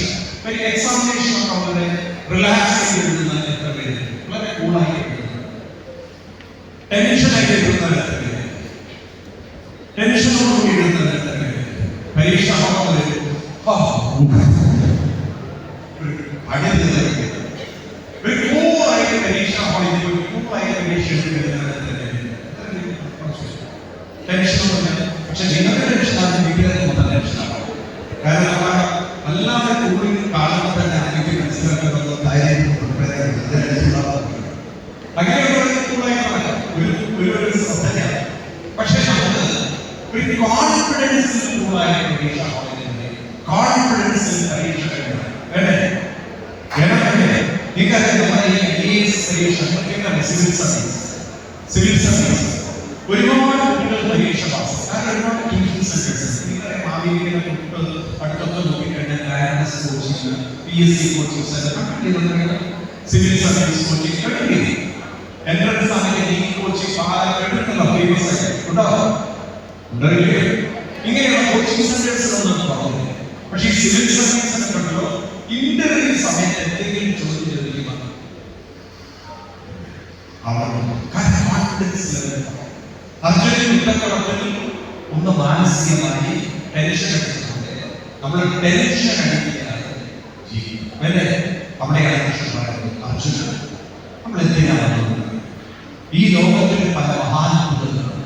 എക്സാമിനേഷൻ ഒക്കെ വളരെ റിലാക്സ് ചെയ്ത് എഴുതുന്ന എത്ര പേര്? വളരെ കൂളായി എഴുതുന്നത്. ടെൻഷനായിട്ട് എഴുതുന്ന എത്ര പേര്? ടെൻഷനോട് എഴുതുന്ന എത്ര പേര്? പരീക്ഷ കൂളായിട്ട് പരീക്ഷ കൂളായിട്ട് പരീക്ഷ ടെൻഷനൊന്നുമില്ല. പക്ഷെ നിങ്ങളുടെ ടെൻഷനാണ് വീട്ടുകാർക്ക് മൊത്തം ടെൻഷനാണ്. കാരണം അല്ലാതെ കൂടുതൽ കാണുമ്പോൾ തന്നെ എനിക്ക് മനസ്സിലാക്കുന്നത് അങ്ങനെയുള്ള ശ്രദ്ധയാണ്. പക്ഷെ നമുക്ക് ഒരു കോൺഫിഡൻസിൽ കൂടുതലായ പരീക്ഷ കോൺഫിഡൻസിൽ പരീക്ഷ വേണ്ടേ? സിവിൽ സർവീസ് ഒരുപാട് കുട്ടികൾ പരീക്ഷ പാസ്. കാരണം ഒരുപാട് ട്യൂഷൻ സെന്റേഴ്സ് അടുത്തൊക്കെ നോക്കിക്കഴിഞ്ഞാൽ coaching, PSC coaching centre, civil service coaching, entrance ആണെങ്കിൽ കോച്ചിങ് ഫേമസ് ഉണ്ടോ? ഉണ്ടല്ലേ? ഇങ്ങനെയുള്ള കോച്ചിങ് സെന്റേഴ്സിലൊന്നും പറഞ്ഞു. പക്ഷേ ഈ സിവിൽ സർവീസ് സെന്ററിലോ ഇന്റർവ്യൂ സമയത്ത് എന്തെങ്കിലും ചോദ്യം ചോദിക്കുമ്പോൾ അർജുനൻ യുദ്ധക്കളത്തിൽ ഒന്ന് മാനസികമായി ടെൻഷൻ എടുത്തിട്ടുണ്ട്. നമ്മൾ ടെൻഷൻ അടിക്കുകയാണ് അല്ലേ? അവിടെയാണ് കൃഷ്ണൻ പറയുന്നത്, അർജുനൻ നമ്മൾ എന്തിനാണ് ഈ ലോകത്തിൽ പല മഹാത്ഭുതങ്ങളും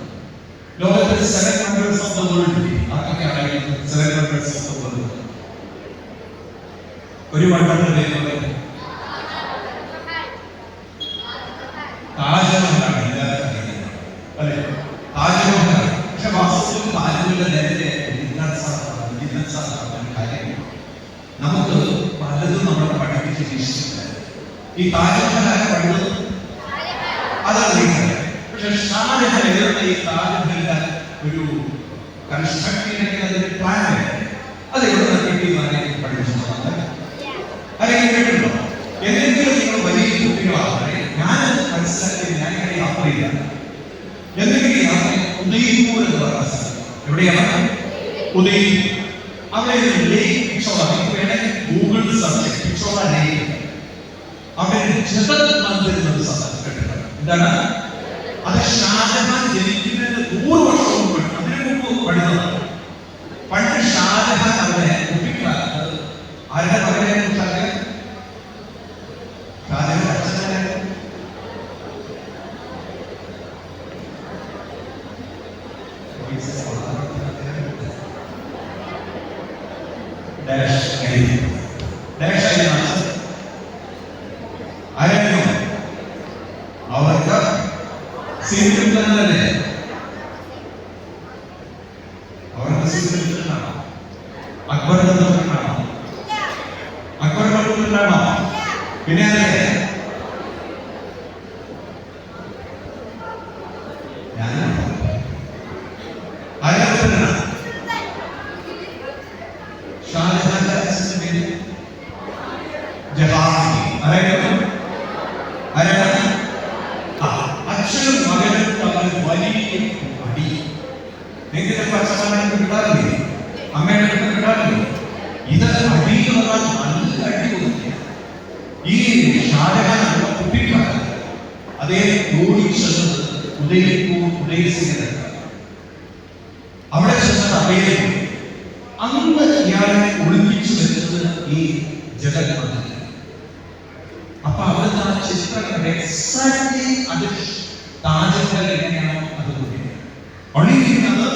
ലോകത്തിൽ 7 wonders of the world. ആർക്കൊക്കെയാണ് 7 wonders of the world? ഒരു വണ്ടറിന്റെ പേര് താജ്മഹലാണ്. അല്ലെ? താജ്മഹൽ. പക്ഷെ വാസ്തവത്തിൽ താജ്മഹലിന്റെ നേരത്തെ നമുക്ക് പലതും നമ്മൾ പഠിപ്പിച്ച് ശീലിച്ചിട്ടില്ല. ഈ താജ്മഹൽ പണിത് അതാണ്. പക്ഷെ ഷാജഹാൻ എഴുതുന്ന ഈ താജ്മഹലിന്റെ ഒരു കൺസ്ട്രക്ഷൻ അതിന്റെ പ്ലാൻ അത് എവിടെ കിട്ടിയതാണ് പഠിപ്പിച്ചിട്ടുള്ളത്? അല്ലെങ്കിൽ കേട്ടിട്ടുണ്ടോ? എന്തെങ്കിലും നിങ്ങൾ വലിയ കുട്ടികളാണ് ഞാൻ മനസ്സിലാക്കി ഞാൻ യാത്ര ചെയ്യാം. എന്തെങ്കിലും യാത്ര ഉദയ്പൂർ എന്ന് പറഞ്ഞ സ്ഥലം എവിടെയാണ്? ഉദയ്പൂർ. അവിടെ വേണമെങ്കിൽ ഗൂഗിൾ സെർച്ച് പിച്ചോള ലേക്ക്. അവിടെ ജഗത് മന്ദിർ എന്നൊരു സ്ഥലം കേട്ടിട്ടുണ്ട്. എന്താണ് അത്? ഷാജഹാൻ ജനിക്കുന്നതിന് 100 വർഷം മുമ്പ് അതിനു മുമ്പ് പഠിത്തതാണ്. പണ്ട് ഷാജഹാൻ അവിടെ കുട്ടിക്കാലത്ത് ആരുടെ മകനെ കുറിച്ചാണ്? ഷാജഹാൻ അച്ഛനെ ആരായിരുന്നു? അവർക്ക് സീനിയർ അവർക്ക് സീനിയറാണോ? അക്ബറിന്റെ മകനാണോ? അക്ബറിന്റെ മകനാണോ? പിന്നെ ഷാജഹാന്റെ അച്ഛന്റെ പേര് ജഹാംഗീർ. ആരാണ്? അച്ഛനും മകനും തമ്മിൽ വലിയ അടി. നിങ്ങൾക്ക് അച്ഛനായിട്ട് കിട്ടാറില്ലേ? അമ്മയുടെ കിട്ടാറില്ലേ? ഇത് അടി എന്ന് പറഞ്ഞാൽ നല്ല അടി കൊടുക്കുക. ഈ ഷാജഹാൻ കുട്ടിക്കാലത്ത് അതേ ഓടിച്ചത് ഉദയ്പൂർ ഉദയസിംഗ ലെവൽ എങ്ങനെയാണോ അത് കൂട്ടിയത്. ഒളിക്കുന്നത്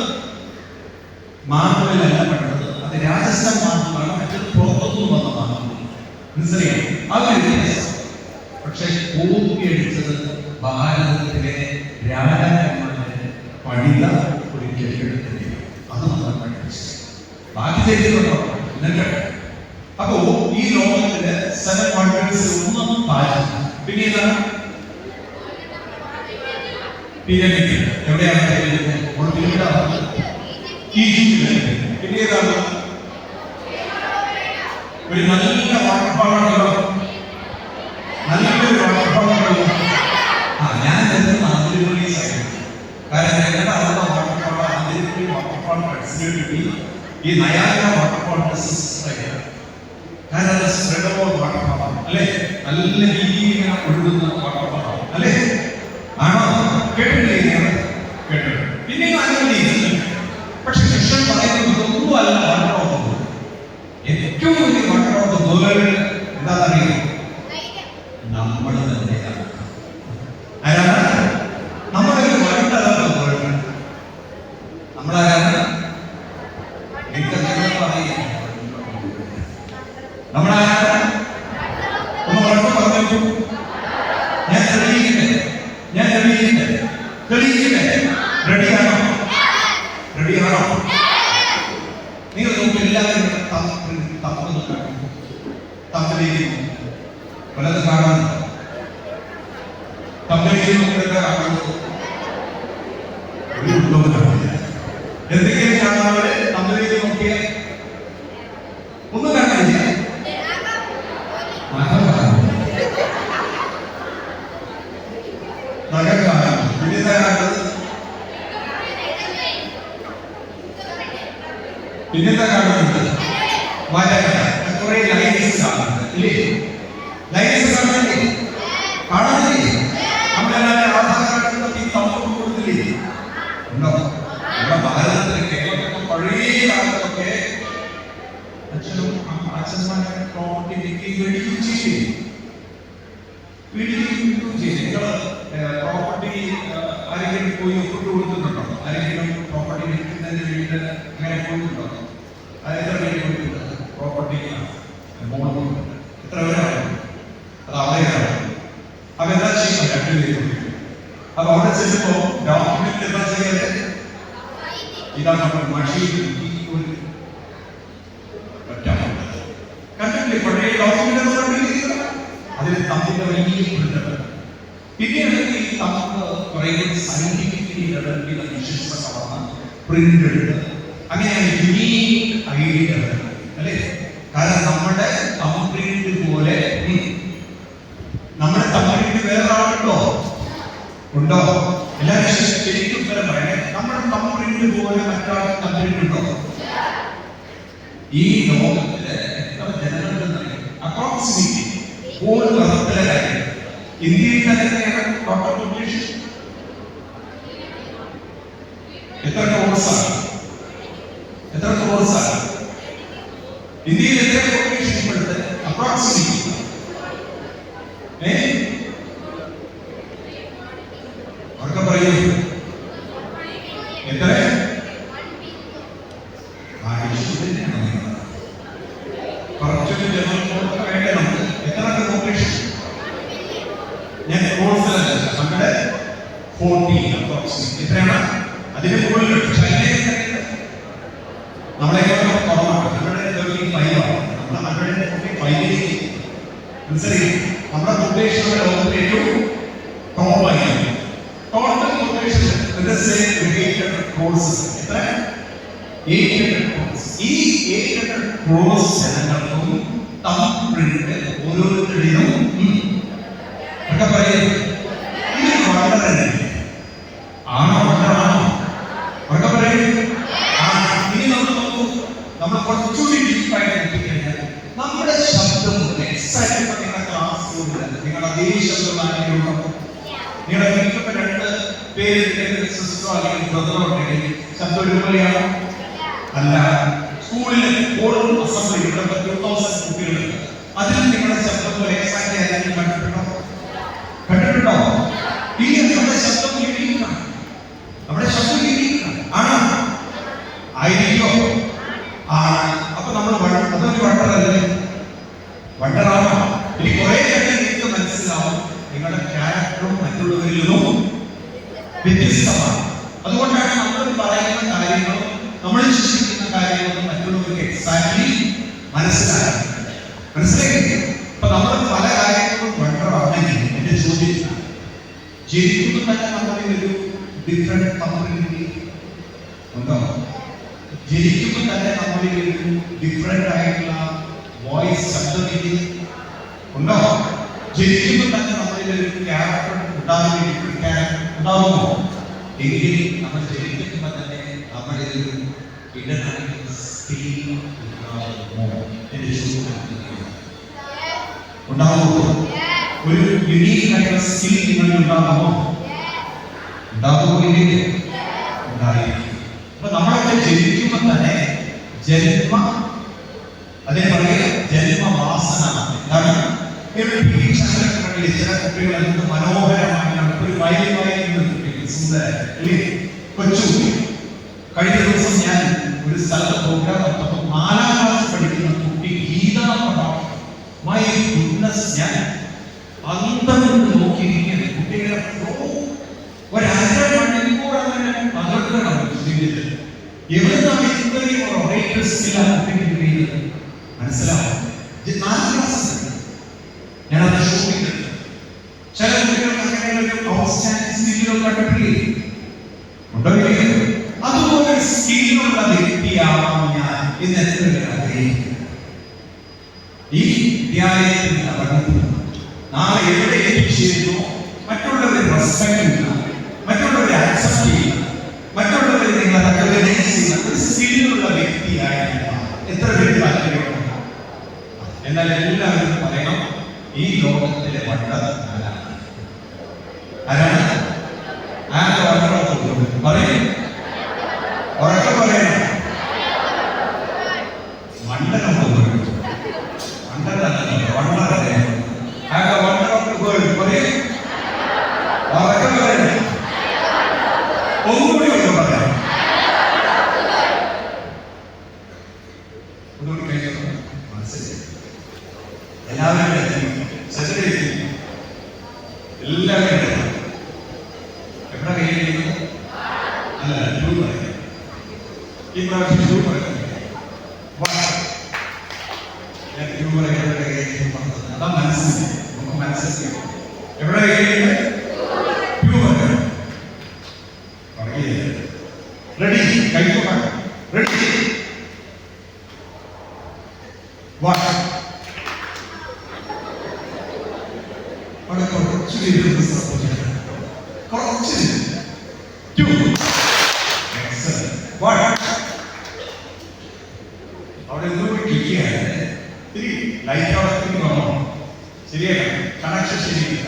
മാർബിളല്ല പെട്ടത്, അത് രാജസ്ഥാൻ മാർബിളാണ്, മറ്റൊരു പുറത്തുനിന്ന് വന്ന മാർബിൾ. മനസ്സിലായി? അതൊരു വ്യത്യാസം. പക്ഷെ കോപ്പിയടിച്ചത് ഭാരതത്തിലെ രാജാക്കന്മാരെ പണിത ഒരു കെട്ടിടത്തിന്റെ അത് നമ്മൾ പഠിപ്പിച്ചു. ബാക്കി ചെയ്തിട്ടുണ്ടോ? അപ്പോ ഈ ലോകത്തിലെ 7 വണ്ടേഴ്സ് ഒന്നും താജ്. പിന്നെ ഏതാണ്? പിരമിഡ്. എവിടെയാണ് ഈജിപ്തിൽ. പിന്നെ ഏതാണ്? ഒരു നല്ല വാട്ടർഫാളുണ്ടല്ലോ, നല്ലൊരു വാട്ടർഫാളുണ്ടല്ലോ. ഞാൻ ആന്ധ്രപ്രദേശ് കാരണം ഞങ്ങളുടെ അവിടെ വാട്ടർഫാൾ ആന്ധ്രപ്രദേശ് വാട്ടർഫാൾ കിട്ടി. ഈ നയാഗ്ര വാട്ടർഫാളിന്റെ സിസ്റ്റർ കാരണം അത് സ്പ്രെഡ് ഓവർ വാട്ടർഫാളാണ് അല്ലേ, നല്ല രീതിയിൽ ഇങ്ങനെ ഒഴുകുന്ന വാട്ടർഫാളാണ് അല്ലേ, ആണോ? കേട്ടിട്ടില്ലേ? കേട്ടിട്ടുണ്ട്. പിന്നെ അങ്ങനെ. പക്ഷെ ശിഷ്യൻ പറയുന്നത് ഒന്നും അല്ല വാട്ടർ. ഏറ്റവും വലിയ വാട്ടർ വേൾഡ് എന്താണെന്നറിയോ? നമ്മൾ തന്നെയാണ്. ആരാണ്? നമ്മളൊരു വേൾഡാണ് വേൾഡ്. നമ്മളാരാണ്? നമ്മളാരാണ്? ഒന്ന് ഉറപ്പ് പറഞ്ഞു. ഞാൻ തെളിയിക്കട്ടെ. റെഡിയാണോ? നിങ്ങൾ നോക്കി എല്ലാവരും തമ്മിലേക്ക് പലത് കാണാനുണ്ടോ? തമ്മിലേക്ക് നോക്കിയിട്ട് കാണുന്നത് ഒരു ഉദ്യോഗത്തില്ല. എന്തെങ്കിലും കാണാതെ തമ്മിലേക്ക് നോക്കിയാൽ ഒന്നും കാണാനില്ല. പിന്നെന്താ കാണുന്നുണ്ട്? കുറെ ലൈൻസ് കാണുന്നുണ്ട് ഇല്ലേ? ലൈൻസ് കാണുന്നില്ലേ? കാണുന്നില്ലേ? നമ്മളെല്ലാവരും ആധാർ കാർഡിൽ തമ്മിൽ കൊടുത്തില്ലേ? ഉണ്ടോ? നമ്മുടെ ഭാരതത്തിലെ കേരളത്തിലെ പഴയ കാലത്തൊക്കെ അച്ഛനും അച്ഛന്മാരെ പ്രോപ്പർട്ടി വെടിയും ചെയ്യും. നിങ്ങൾ പ്രോപ്പർട്ടി ആരെങ്കിലും പോയി ഒപ്പിട്ട് കൊടുക്കുന്നുണ്ടോ? ആരെങ്കിലും പ്രോപ്പർട്ടി വിൽക്കുന്നതിന് വേണ്ടി അങ്ങനെ പോയിട്ടുണ്ടോ? എത്ര പേര് പോയിട്ടുണ്ട്? പ്രോപ്പർട്ടി എത്ര പേരാണ്? അത് അവരെയാണ്. അപ്പൊ എന്താ ചെയ്യുന്നത്? 2 പേര്. അപ്പൊ അവിടെ ചെല്ലുമ്പോ ഡോക്യുമെന്റ് എന്താ ചെയ്യണ്ടേ? ഇതാ നമ്മൾ മഷിയിൽ ഒരു കണ്ടില്ലേ? പഴയ ഡോക്യുമെന്റ് അതിൽ തമ്മിന്റെ വലിയ പ്രിന്റ്. പിന്നീട് ഈ തമ്മിൽ പറയുന്നത് സയന്റിഫിക്കലി ഡെവലപ്പ് ചെയ്ത വിശ്വസമാണ് പ്രിന്റ് എടുത്ത് അങ്ങനെയാണ് യുണീക്ക് ഐഡിയ അല്ലേ? കാരണം നമ്മുടെ തമ്പ് പ്രിന്റ് പോലെ നമ്മുടെ തമ്പ് പ്രിന്റ് വേറെ ആളുണ്ടോ? ഉണ്ടോ? എല്ലാവരും ശരിക്കും ഉത്തരം പറയണേ. നമ്മുടെ തമ്പ് പ്രിന്റ് പോലെ മറ്റൊരാൾക്ക് തമ്പ് പ്രിന്റ് ഉണ്ടോ? ഈ ലോകത്തില് എത്ര ജനങ്ങളുണ്ടെന്നറിയാം? അപ്രോക്സിമേറ്റ്ലി ഇന്ത്യയിൽ തന്നെ ഡോക്ടർ പബ്ലിഷ് എത്ര കോഴ്സാണ്? ഇന്ത്യയിൽ എത്ര പബ്ലിഷ് എടുത്ത് അപ്രോക്സിമേറ്റ്ലി അവർക്ക് പറയൂ എത്ര? കുറച്ചൊരു ജനങ്ങൾ വേണ്ടേ നമുക്ക്? എത്ര പബ്ലിഷ്? ഞാൻ കോഴ്സിലല്ല 140 അപ്രോക്സിമേറ്റ്ലി എത്രയാണ്? അതിന് കൂടുതൽ നമ്മളെ കുറവാണ്. 135 ആണ്. നമ്മൾ 145 മനസ്സിലായി? നമ്മുടെ കൊട്ടേഷനുടെ ലോകത്തിലെ ഏറ്റവും ടോപ്പായിരിക്കും. ടോട്ടൽ കൊട്ടേഷൻ കോഴ്സസ് എത്ര? 800 കോഴ്സ്. ഈ 800 കോഴ്സ് ജനങ്ങൾക്കും തമ്പ് പ്രിന്റ് ഓരോരുത്തരുടെയും ഒക്കെ പറയുന്നത് ഇത് വളരെ ആണോ ആണോ ഒക്കെ പറയുന്നത്. ഇനി നമ്മൾ നോക്കൂ, നമ്മൾ കുറച്ചുകൂടി ഡീപ്പായിട്ട് നോക്കിക്കഴിഞ്ഞാൽ നമ്മുടെ ശബ്ദം എക്സാക്ട് നിങ്ങളുടെ ക്ലാസ് റൂമിൽ നിങ്ങൾ അതേ ശബ്ദമായിട്ടുണ്ടോ? നിങ്ങളുടെ വീട്ടിൽ 2 പേര് സിസ്റ്ററോ അല്ലെങ്കിൽ ബ്രദറോ ഉണ്ടെങ്കിൽ ശബ്ദം ഒരുപോലെയാണോ? അല്ല. സ്കൂളിൽ ഓരോ അസംബ്ലി 2000 കുട്ടികളുണ്ട്. അതിൽ നിങ്ങളുടെ ശബ്ദം പോലെ എക്സാക്ട് ആയിരിക്കും. കണ്ടിട്ടുണ്ടോ? ഇനി നമ്മുടെ ശബ്ദം എല്ലാവരും മറ്റുള്ളവരിൽ നിന്നും വ്യത്യസ്തമാണ്. അതുകൊണ്ടാണ് നമ്മൾ പറയുന്ന കാര്യങ്ങളും നമ്മൾ ചിന്തിക്കുന്ന കാര്യങ്ങളും മറ്റുള്ളവർക്ക് എക്സാക്ട്ലി മനസ്സിലാക്കി. അപ്പൊ നമ്മൾ പല കാര്യങ്ങളും വണ്ടറാണെങ്കിൽ എന്റെ ചോദ്യം, ജനിക്കുമ്പോൾ തന്നെ നമ്മളിൽ ഒരു ഡിഫറെന്റ് കമ്മ്യൂണിറ്റി ഉണ്ടോ? ജനിക്കുമ്പോൾ തന്നെ നമ്മളിൽ ഒരു ഡിഫറെന്റ് ആയിട്ടുള്ള വോയിസ് ശബ്ദരീതി ഉണ്ടോ? ജനിക്കുമ്പോൾ തന്നെ നമ്മളിൽ ഒരു ക്യാരക്ടർ ഉണ്ടാകുമോ? എങ്കിൽ നമ്മൾ ജനിക്കുമ്പോൾ തന്നെ നമ്മളിൽ ഒരു ഉണ്ടാകുമോ? ഒരു യുണീക്ക് ആയിട്ടുള്ള സ്കിൽ നിങ്ങളിൽ ഉണ്ടാകുമോ? ഉണ്ടാകുമോ? ഉണ്ടായിരിക്കും. അപ്പൊ നമ്മളൊക്കെ ജനിക്കുമ്പോൾ തന്നെ ജന്മവാസന എന്താണ്? ചില കുട്ടികൾ എന്ത് മനോഹരമായിട്ടാണ് ഒരു കൊച്ചു. കഴിഞ്ഞ ദിവസം ഞാൻ ഒരു സ്ഥലത്ത് പ്രോഗ്രാം നടത്തപ്പോൾ 4ാം ക്ലാസ് പഠിക്കുന്ന കുട്ടി ഗീത മൈ ഗുഡ്നസ്, ഞാൻ അന്തം നോക്കിയിരിക്കുന്നത് കുട്ടികളെ ഒരു 1.5 മണിക്കൂർ അങ്ങനെ പകർത്തണം. എവിടുന്നാണ് ഇത്രയും മനസ്സിലാവും. 4ാം ക്ലാസ് ഞാനത് ഷൂട്ടിട്ടുണ്ട്. ചില കുട്ടികൾക്ക് അങ്ങനെ ഒരു ഔട്ട്സ്റ്റാൻഡിംഗ് സ്കില്ലുകൾ കണ്ടിട്ടില്ലേ? ഉണ്ടോ? അതുപോലെ സ്കില്ലുള്ള വ്യക്തിയാവാം ഞാൻ എന്ന് എത്ര ആഗ്രഹിക്കുന്നു. ഈ വിദ്യാലയത്തിൽ നടന്നു നാളെ എവിടെ എത്തിച്ചേരുന്നു, മറ്റുള്ളവരെ റെസ്പെക്ട് ചെയ്യുക, മറ്റുള്ളവരെ അക്സെപ്റ്റ് ചെയ്യുക, മറ്റുള്ളവരെ നിങ്ങളെ റെക്കഗ്നൈസ് ചെയ്യുന്ന ഒരു സ്കില്ലുള്ള വ്യക്തിയായിരിക്കണം. എത്ര പേര് താല്പര്യമുണ്ട്? എന്നാൽ എല്ലാവരും പറയണം, ഈ ലോകത്തിലെ വണ്ടർ ആരാണ്? പറയും, ഉറക്കെ പറയണം. മണ്ടനം ഒന്നുകൂടി ഒന്ന് പറയാം. എല്ലാവരും എല്ലാവരും എവിടെ കഴിയുന്നു? അല്ല, ഈ പ്രാവശ്യം അതാ മനസ്സിൽ നമുക്ക് മനസ്സിലാക്കി എവിടെ കഴിയുന്നത്? റെഡി? കഴിച്ചു റെഡി? അവിടെ കുറച്ച് അവിടെ ലൈറ്റ് അവിടെ ശരിയല്ല, കണക്ഷൻ ശരിയില്ല.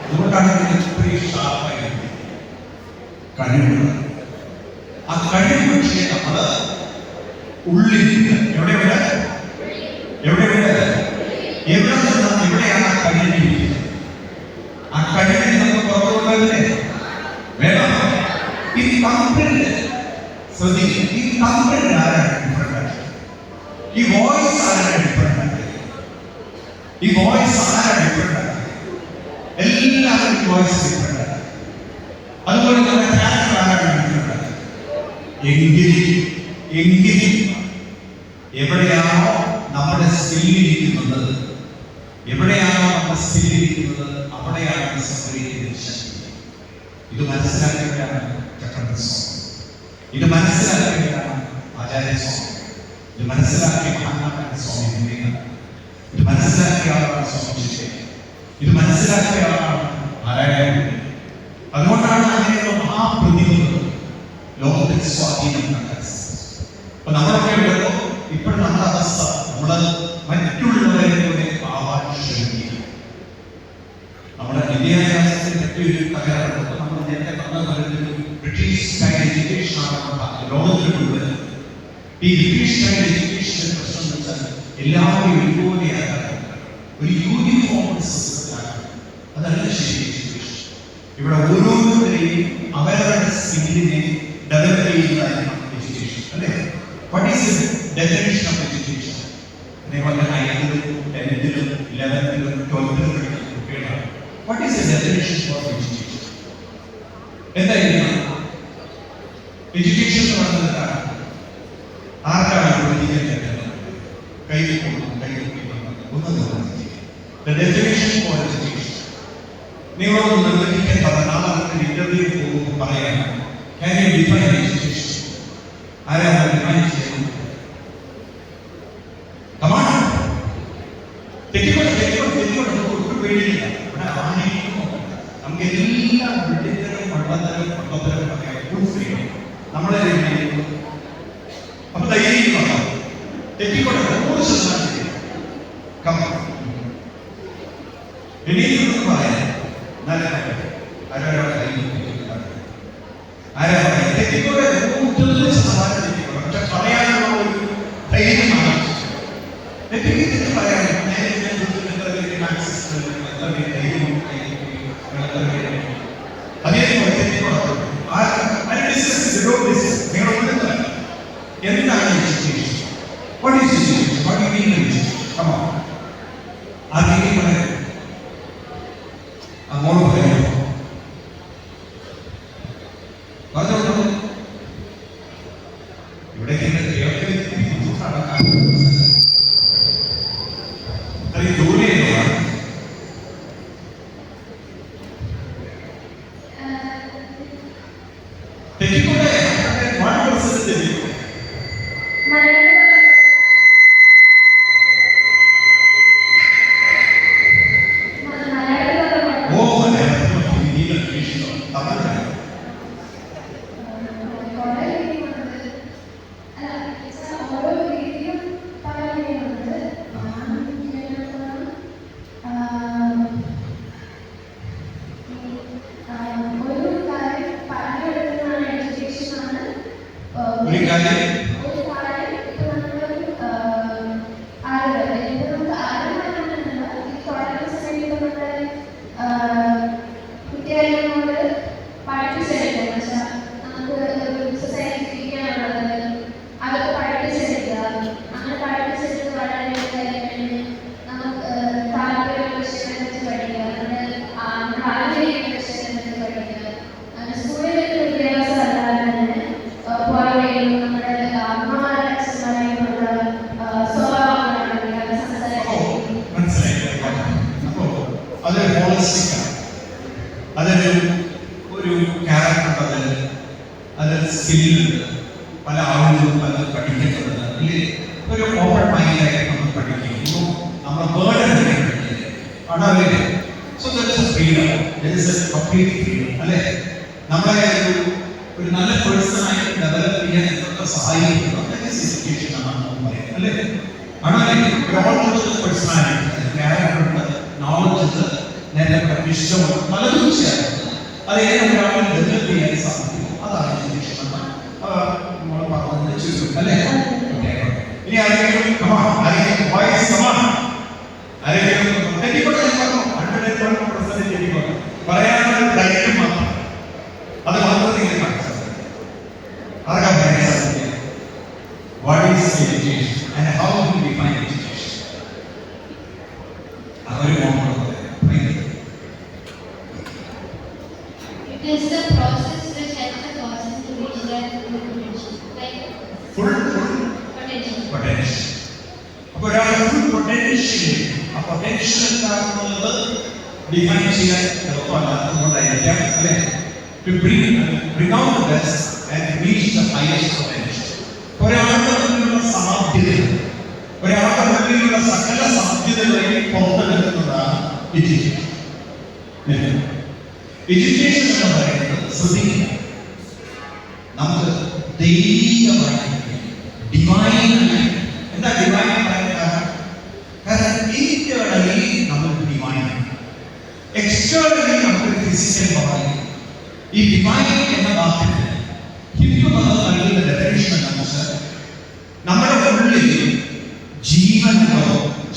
അതുകൊണ്ടാണ് ഇത്രയും ഷാർപ്പായി കഴിവുള്ളത്. ആ കഴിവ് പക്ഷേ നമ്മള് ഉള്ളിൽ എവിടെയാണ് ആ കഴിവിരിക്കുന്നത്? ആ കഴിവിനെ നമ്മൾ പുറത്തുകൊണ്ടതിനെ വേണം. ഈ കമ്പനി ശ്രദ്ധിക്കും, ഈ കമ്പനി ആരാണ് ഡിഫറെന്റ്? ഈ വോയിസ് ആരാണ് ഡിഫറെന്റ്? ഈ വോയിസ് ആരാണ് ഡിഫറെന്റ്? എല്ലാവരും വോയിസ് ഡിഫറെന്റ്. അതുപോലെ തന്നെ ക്യാരക്ടർ ആരാണ് ഡിഫറെന്റ്? എങ്കിലും എവിടെയാണോ നമ്മുടെ സ്കില്ലിരിക്കുന്നത്, അവിടെയാണ് സംഭവിക്കുന്നത് ശക്തി. ഇത് മനസ്സിലാക്കുകയാണ് ചക്രവർത്തി സ്വാമി, ഇത് മനസ്സിലാക്കുകയാണ് ആചാര്യസ്വാമി, ഇത് മനസ്സിലാക്കിയ മഹാത്മാ സ്വാമി വിവേകാനന്ദ, ഇത് മനസ്സിലാക്കിയ ആളാണ് സ്വാമി ശിവൻ, ഇത് മനസ്സിലാക്കിയ ആളാണ് നാരായണ. അതുകൊണ്ടാണ് അങ്ങനെയുള്ള മഹാപ്രതിഭകൾ ലോകത്തിൽ സ്വാധീനം കണ്ടെത്തുന്നത്. അപ്പൊ നമ്മളൊക്കെ ഉള്ളപ്പോ ഇപ്പോഴും നമ്മുടെ അവസ്ഥ, നമ്മള് മറ്റുള്ളവരെ പോലെ ആവാൻ ശ്രമിക്കുക. നമ്മുടെ വിദ്യാഭ്യാസത്തിന് പറ്റിയൊരു തകരാറുണ്ട്. നമ്മൾ നേരത്തെ പറഞ്ഞ ബ്രിട്ടീഷ് സ്റ്റൈൽ എഡ്യൂക്കേഷൻ ആണ് ലോകത്തിൽ കൊണ്ടുവരുന്നത്. ഈ ബ്രിട്ടീഷ് സ്റ്റൈൽ എഡ്യൂക്കേഷന്റെ പ്രശ്നം എന്ന് വെച്ചാൽ എല്ലാവരും ഒരുപോലെയാകാൻ ഒരു യൂണിഫോം സിസ്റ്റത്തിലാണ്. അതല്ല ശരി എഡ്യൂക്കേഷൻ. ഇവിടെ ഓരോരുത്തരെയും അവരവരുടെ സ്കില്ലിനെ ഡെവലപ്പ് ചെയ്യുന്നതായിരിക്കണം എഡ്യൂക്കേഷൻ, അല്ലേ? What is definition of education? അതേപോലെ 9th, 10th, 11th, 12th പഠിക്കുന്ന കുട്ടികളാണ്. What is the definition of education? എന്തായിരിക്കണം എഡ്യൂക്കേഷൻ എന്ന് പറയുന്നത്? ആർക്കാണ് പഠിക്കാൻ കഴിയുന്നത്? കയ്യിൽ കൊടുക്കും, കയ്യിൽ ഒന്നും. ദ ഡെഫിനിഷൻ ഫോർ എഡ്യൂക്കേഷൻ നിങ്ങളോട് നിർവചിക്കാൻ പറഞ്ഞാൽ ഇന്റർവ്യൂ പോകുമ്പോൾ പറയാം, can you define education? ആരാണ് ഡിഫൈൻ ചെയ്യുന്നത്? Come on. തെറ്റിക്കൊണ്ട് ഒട്ടും പേടിയില്ല. ഇവിടെ ആരെയും നമുക്ക് എല്ലാം വിട്ടിത്തരം പണ്ടത്തരം പറയാം. ഫുൾ ഫ്രീഡം നമ്മളെ അപ്പൊ ധൈര്യം ഉണ്ടാവും. തെറ്റിക്കൊണ്ട് 100% കമ്മ എനിക്ക് പറയാം. നല്ല ആരാ തെറ്റിക്കൊണ്ട് 100% തെറ്റിക്കൊണ്ട്. പക്ഷെ പറയാനുള്ള ഒരു ധൈര്യമാണ്. തെറ്റി പറയാൻ എന്താണ് education? What is education? What you mean education? Come on, ആരെങ്കിലും പറയാം. അങ്ങോട്ട് പറയാമോ? പറഞ്ഞോളൂ. ഇവിടെ അത്രയും ജോലി ചെയ്യുന്നതാണ്. തെറ്റിക്കൊണ്ട് 1% തെറ്റിക്കൊണ്ട്. ഒരു ക്യാരക്ടർ, അതൊരു സ്കില്ലുണ്ട്. പല ആളുകളും പല പഠിക്കുന്നുണ്ട്. ഒരു ഓപ്പൺ മൈൻഡായിട്ട് നമ്മൾ പഠിക്കുമ്പോൾ നമ്മൾ ബേർഡൻ പഠിക്കില്ല. So there is a freedom, there is a complete freedom, അല്ലേ? നമ്മളെ ഒരു നല്ല പേഴ്സണായിട്ട് ഡെവലപ്പ് ചെയ്യാൻ എന്തൊക്കെ സഹായിക്കുന്നു എഡ്യൂക്കേഷൻ എന്നാണ് പറയാം, അല്ലേ? ആണല്ലേ? ഒരു പേഴ്സണാലിറ്റി, ക്യാരക്ടറുണ്ട്, നോളജ് ഉണ്ട്, നേരത്തെ ഇഷ്ടമുണ്ട്, പലതും ചേർന്ന് അത് ഏതൊരു ഒരാളെ ഡെവലപ്പ് ചെയ്യാൻ സാധിക്കും. അതാണ് എഡ്യൂക്കേഷൻ എന്ന് നമ്മൾ പറഞ്ഞത് ചുരുക്കം, അല്ലേ? ഇനി ആരെങ്കിലും പറയാനുള്ള ധൈര്യം മാത്രം, അത് മാത്രം നിങ്ങൾ മനസ്സിലാക്കുക. അതൊക്കെ പറയാൻ സാധിക്കുക. What is education and how to define education? അതൊരു It is the process which helps the person to reach their full potential. Like full potential. അപ്പോൾ ഒരാളുടെ ഫുൾ പൊട്ടൻഷ്യൽ, ആ പൊട്ടൻഷ്യൽ എന്താണെന്നുള്ളത് ഡിഫൈൻ ചെയ്യാൻ എളുപ്പമല്ല. അതുകൊണ്ടായിരിക്കാം, അല്ലേ? To bring out the best and reach the highest potential. ഒരാളുടെ മുന്നിലുള്ള സാധ്യതകൾ, ഒരാളുടെ മുന്നിലുള്ള സകല സാധ്യതകളെയും പുറത്തെടുക്കുന്നതാണ് എഡ്യൂക്കേഷൻ. എഡ്യൂക്കേഷൻ എന്ന് പറയുന്നത് ശ്രദ്ധിക്കുക, നമുക്ക് ദൈവികമായി ഡിവൈനായി. എന്താ ഡിവൈൻ പറയുന്നത്? കാരണം ഇന്റേണലി നമുക്ക് ഡിവൈനാണ്, എക്സ്റ്റേണലി നമുക്ക് ഫിസിക്കൽ ബോഡി. ഈ ഡിവൈൻ എന്ന വാക്കിന് ഹിന്ദു മതം നൽകുന്ന ഡെഫിനിഷൻ എന്താണെന്ന് വെച്ചാൽ, നമ്മുടെ ഉള്ളിൽ ജീവനുണ്ടോ?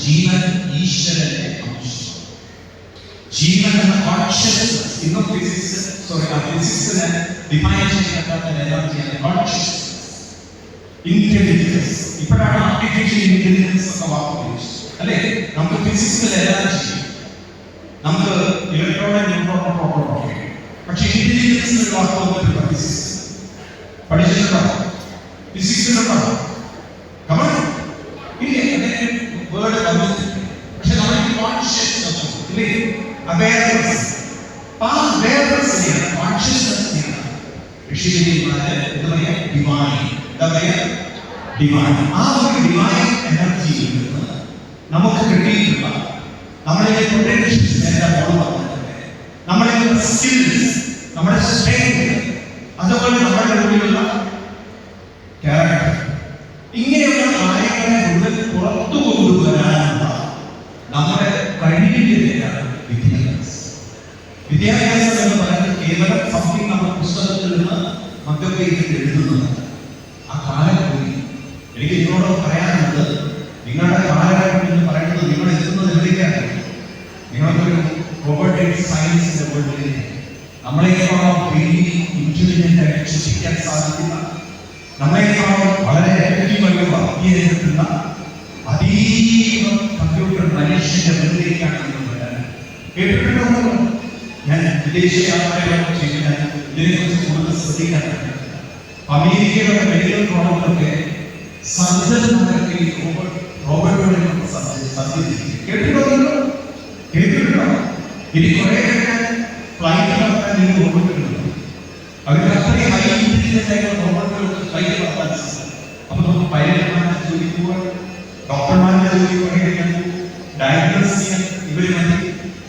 ജീവൻ ഈശ്വരന്റെ അംശം. ജീവൻ എന്ന കോൺഷ്യസ്നസ് ഇന്നും ഫിസിക്സിനെ ഡിഫൈൻ ചെയ്യാൻ പറ്റാത്ത എനർജിയാണ് കോൺഷ്യസ്നസ്, ഇന്റലിജൻസ്. ഇപ്പോഴാണ് ആർട്ടിഫിഷ്യൽ ഇന്റലിജൻസ് ഒക്കെ വാക്ക് ഉപയോഗിച്ചത്, അല്ലേ? നമുക്ക് ഫിസിക്സിൽ എനർജി, നമുക്ക് ഇലക്ട്രോണോ ന്യൂട്രോണോ പ്രോട്ടോണോ, പക്ഷെ ഇന്റലിജൻസ് വാക്ക് വന്നിട്ടുള്ള ഫിസിക്സ് പഠിച്ചിട്ടുണ്ടോ? ഫിസിക്സിലുണ്ടോ? കമൺ ഇല്ലേ? അങ്ങനെ വേർഡ് വന്നിട്ടുണ്ട്. പക്ഷെ നമ്മൾ കോൺഷ്യസ്നസ് ഇല്ലേ, അവയർനെസ്, ആ അവയർനെസ് കോൺഷ്യസ്നസ് ഋഷിമാര് എന്താ പറയാ, ഡിവൈൻ, എന്താ പറയാ, ഡിവൈൻ. ആ ഒരു ഡിവൈൻ എനർജിയിൽ നിന്ന് നമുക്ക് കിട്ടിയിട്ടുള്ള നമ്മളിലെ പൊട്ടൻഷ്യൽസ്, നമ്മളിലെ സ്കിൽസ്, നമ്മുടെ സ്ട്രെങ്ത്, അതുപോലെ നമ്മുടെ ഉള്ളിലുള്ള ക്യാരക്ടർ, ഇങ്ങനെയുള്ള കാര്യങ്ങളെ പുറത്തു കൊണ്ടുവരാനുള്ള നമ്മുടെ കഴിവിന്റെയാണ് വിദ്യാഭ്യാസം. വിദ്യാഭ്യാസം എന്ന് പറയുന്നത് കേവലം സംതിങ് നമ്മുടെ പുസ്തകത്തിൽ നിന്ന് മറ്റൊക്കെ എഴുതുന്നത്. ആ കാലം പോയി. എനിക്ക് നിങ്ങളോട് പറയാനുള്ളത്, നിങ്ങളുടെ കാലഘട്ടം എന്ന് പറയുന്നത് നിങ്ങൾ എത്തുന്നത് എവിടേക്കാണ്? നിങ്ങൾക്കൊരു റോബോട്ടിക് സയൻസിന്റെ വേൾഡിൽ നമ്മളെക്കാളും ഇന്റലിജന്റ് ആയി ചിന്തിക്കാൻ സാധിക്കുന്ന, നമ്മളെക്കാളും വളരെ ആക്റ്റീവായി വർക്ക് ചെയ്തിട്ടുള്ള അതീവ കമ്പ്യൂട്ടർ മനുഷ്യന്റെ മുന്നിലേക്കാണ് നിങ്ങൾ വരാൻ. കേട്ടിട്ടുണ്ടോ? ഞാൻ വിദേശ യാത്രകളൊക്കെ ചെയ്യുന്ന ഇതിനെക്കുറിച്ച് കൂടുതൽ ശ്രദ്ധിക്കാൻ പറ്റും. അമേരിക്കയുടെ മെഡിക്കൽ പ്രോഡക്റ്റൊക്കെ സർജന്മാരൊക്കെ റോബോട്ടുകളെ കേട്ടിട്ടുണ്ടോ? കേട്ടിട്ടുണ്ടോ? ഇനി കുറെ ഫ്ലൈറ്റ് നടത്താൻ നിങ്ങൾ റോബോട്ടുകളുണ്ട്. അവർക്ക് അത്രയും ഹൈ ഇന്റലിജന്റ് ആയിട്ടുള്ള റോബോട്ടുകൾക്ക് ഫ്ലൈറ്റ് നടത്താൻ സാധിക്കും. അപ്പൊ നമുക്ക് പൈലറ്റ്മാരുടെ ജോലിക്ക് പോകാൻ, ഡോക്ടർമാരുടെ ജോലി പറയാൻ, ഡയഗ്നോസ് ചെയ്യാൻ ഇവര് മതി.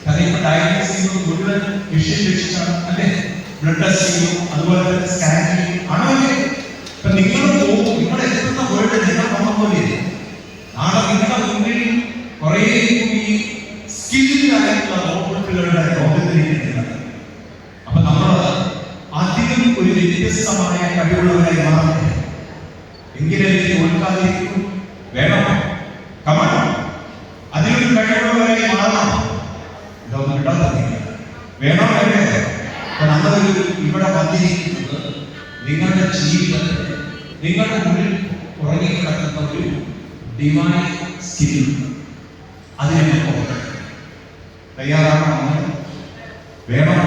കാരണം ഡയഗ്നോസ് ചെയ്യുന്നത് മുഴുവൻ മെഷീൻ വെച്ചിട്ടാണ്, അല്ലെ? ബ്ലഡ് ടെസ്റ്റ് ചെയ്യും, അതുപോലെ തന്നെ സ്കാൻ ചെയ്യും, ആണോ? ഇപ്പൊ നിങ്ങൾ പോകും, നിങ്ങൾ എത്തുന്ന വേൾഡ് നിങ്ങൾ നോക്കുമ്പോൾ നാളെ നിങ്ങളുടെ മുന്നിൽ കുറെ കൂടി സ്കിൽഡ് ആയിട്ടുള്ള റോബോട്ടുകളുടെ ലോകത്തിലേക്ക്. അപ്പൊ നമ്മൾ അധികം ഒരു വ്യത്യസ്തമായ കഴിവുള്ളവരായി മാറണം. എങ്കിലേ തോൽക്കാതിരിക്കും. വേണം, കമൺ, അതിലൊരു കഴിവുള്ളവരായി മാറണം. ഇതൊന്നും ഇടാതിരിക്കുക വേണം, വേണ്ടേ? അപ്പൊ നമ്മളൊരു ഇവിടെ വന്നിരിക്കുന്നത് നിങ്ങളുടെ ജീവിതത്തിൽ നിങ്ങളുടെ മുന്നിൽ ഉറങ്ങിക്കിടക്കുന്ന ഒരു ഡിവൈൻ സ്കിൽ, അതിനെ തയ്യാറാണോ? വേണം.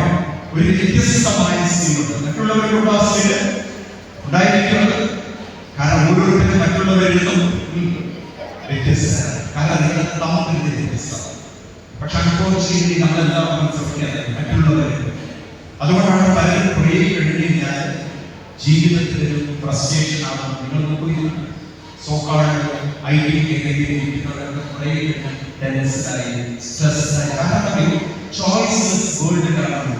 ഒരു വ്യത്യസ്തമായ സ്കില്ലുണ്ട്. മറ്റുള്ളവരുടെ ആ സ്കില് ഉണ്ടായിരിക്കുന്നത്. കാരണം ഓരോരുത്തരും മറ്റുള്ളവരിൽ നിന്നും വ്യത്യസ്തമാണ്. കാരണം നിങ്ങൾ തമ്മിൽ വ്യത്യസ്തമാണ്. പക്ഷെ അൺഫോർച്യുനേറ്റ്ലി നമ്മളെല്ലാം മനസ്സിലാക്കിയത് മറ്റുള്ളവർ. അതുകൊണ്ടാണ് പലരും കുറേ കഴിഞ്ഞ് കഴിഞ്ഞാൽ ജീവിതത്തിലൊരു ഫ്രസ്ട്രേഷൻ ആണ്. നിങ്ങൾ നോക്കുക, സോക്കാൾഡ് IT മേഖലയിലിരിക്കുന്നവരൊക്കെ കുറേ ടെൻസ്ഡായി, സ്ട്രെസ്ഡായി. കാരണം ചോയ്സസ് വേൾഡിലാണ്.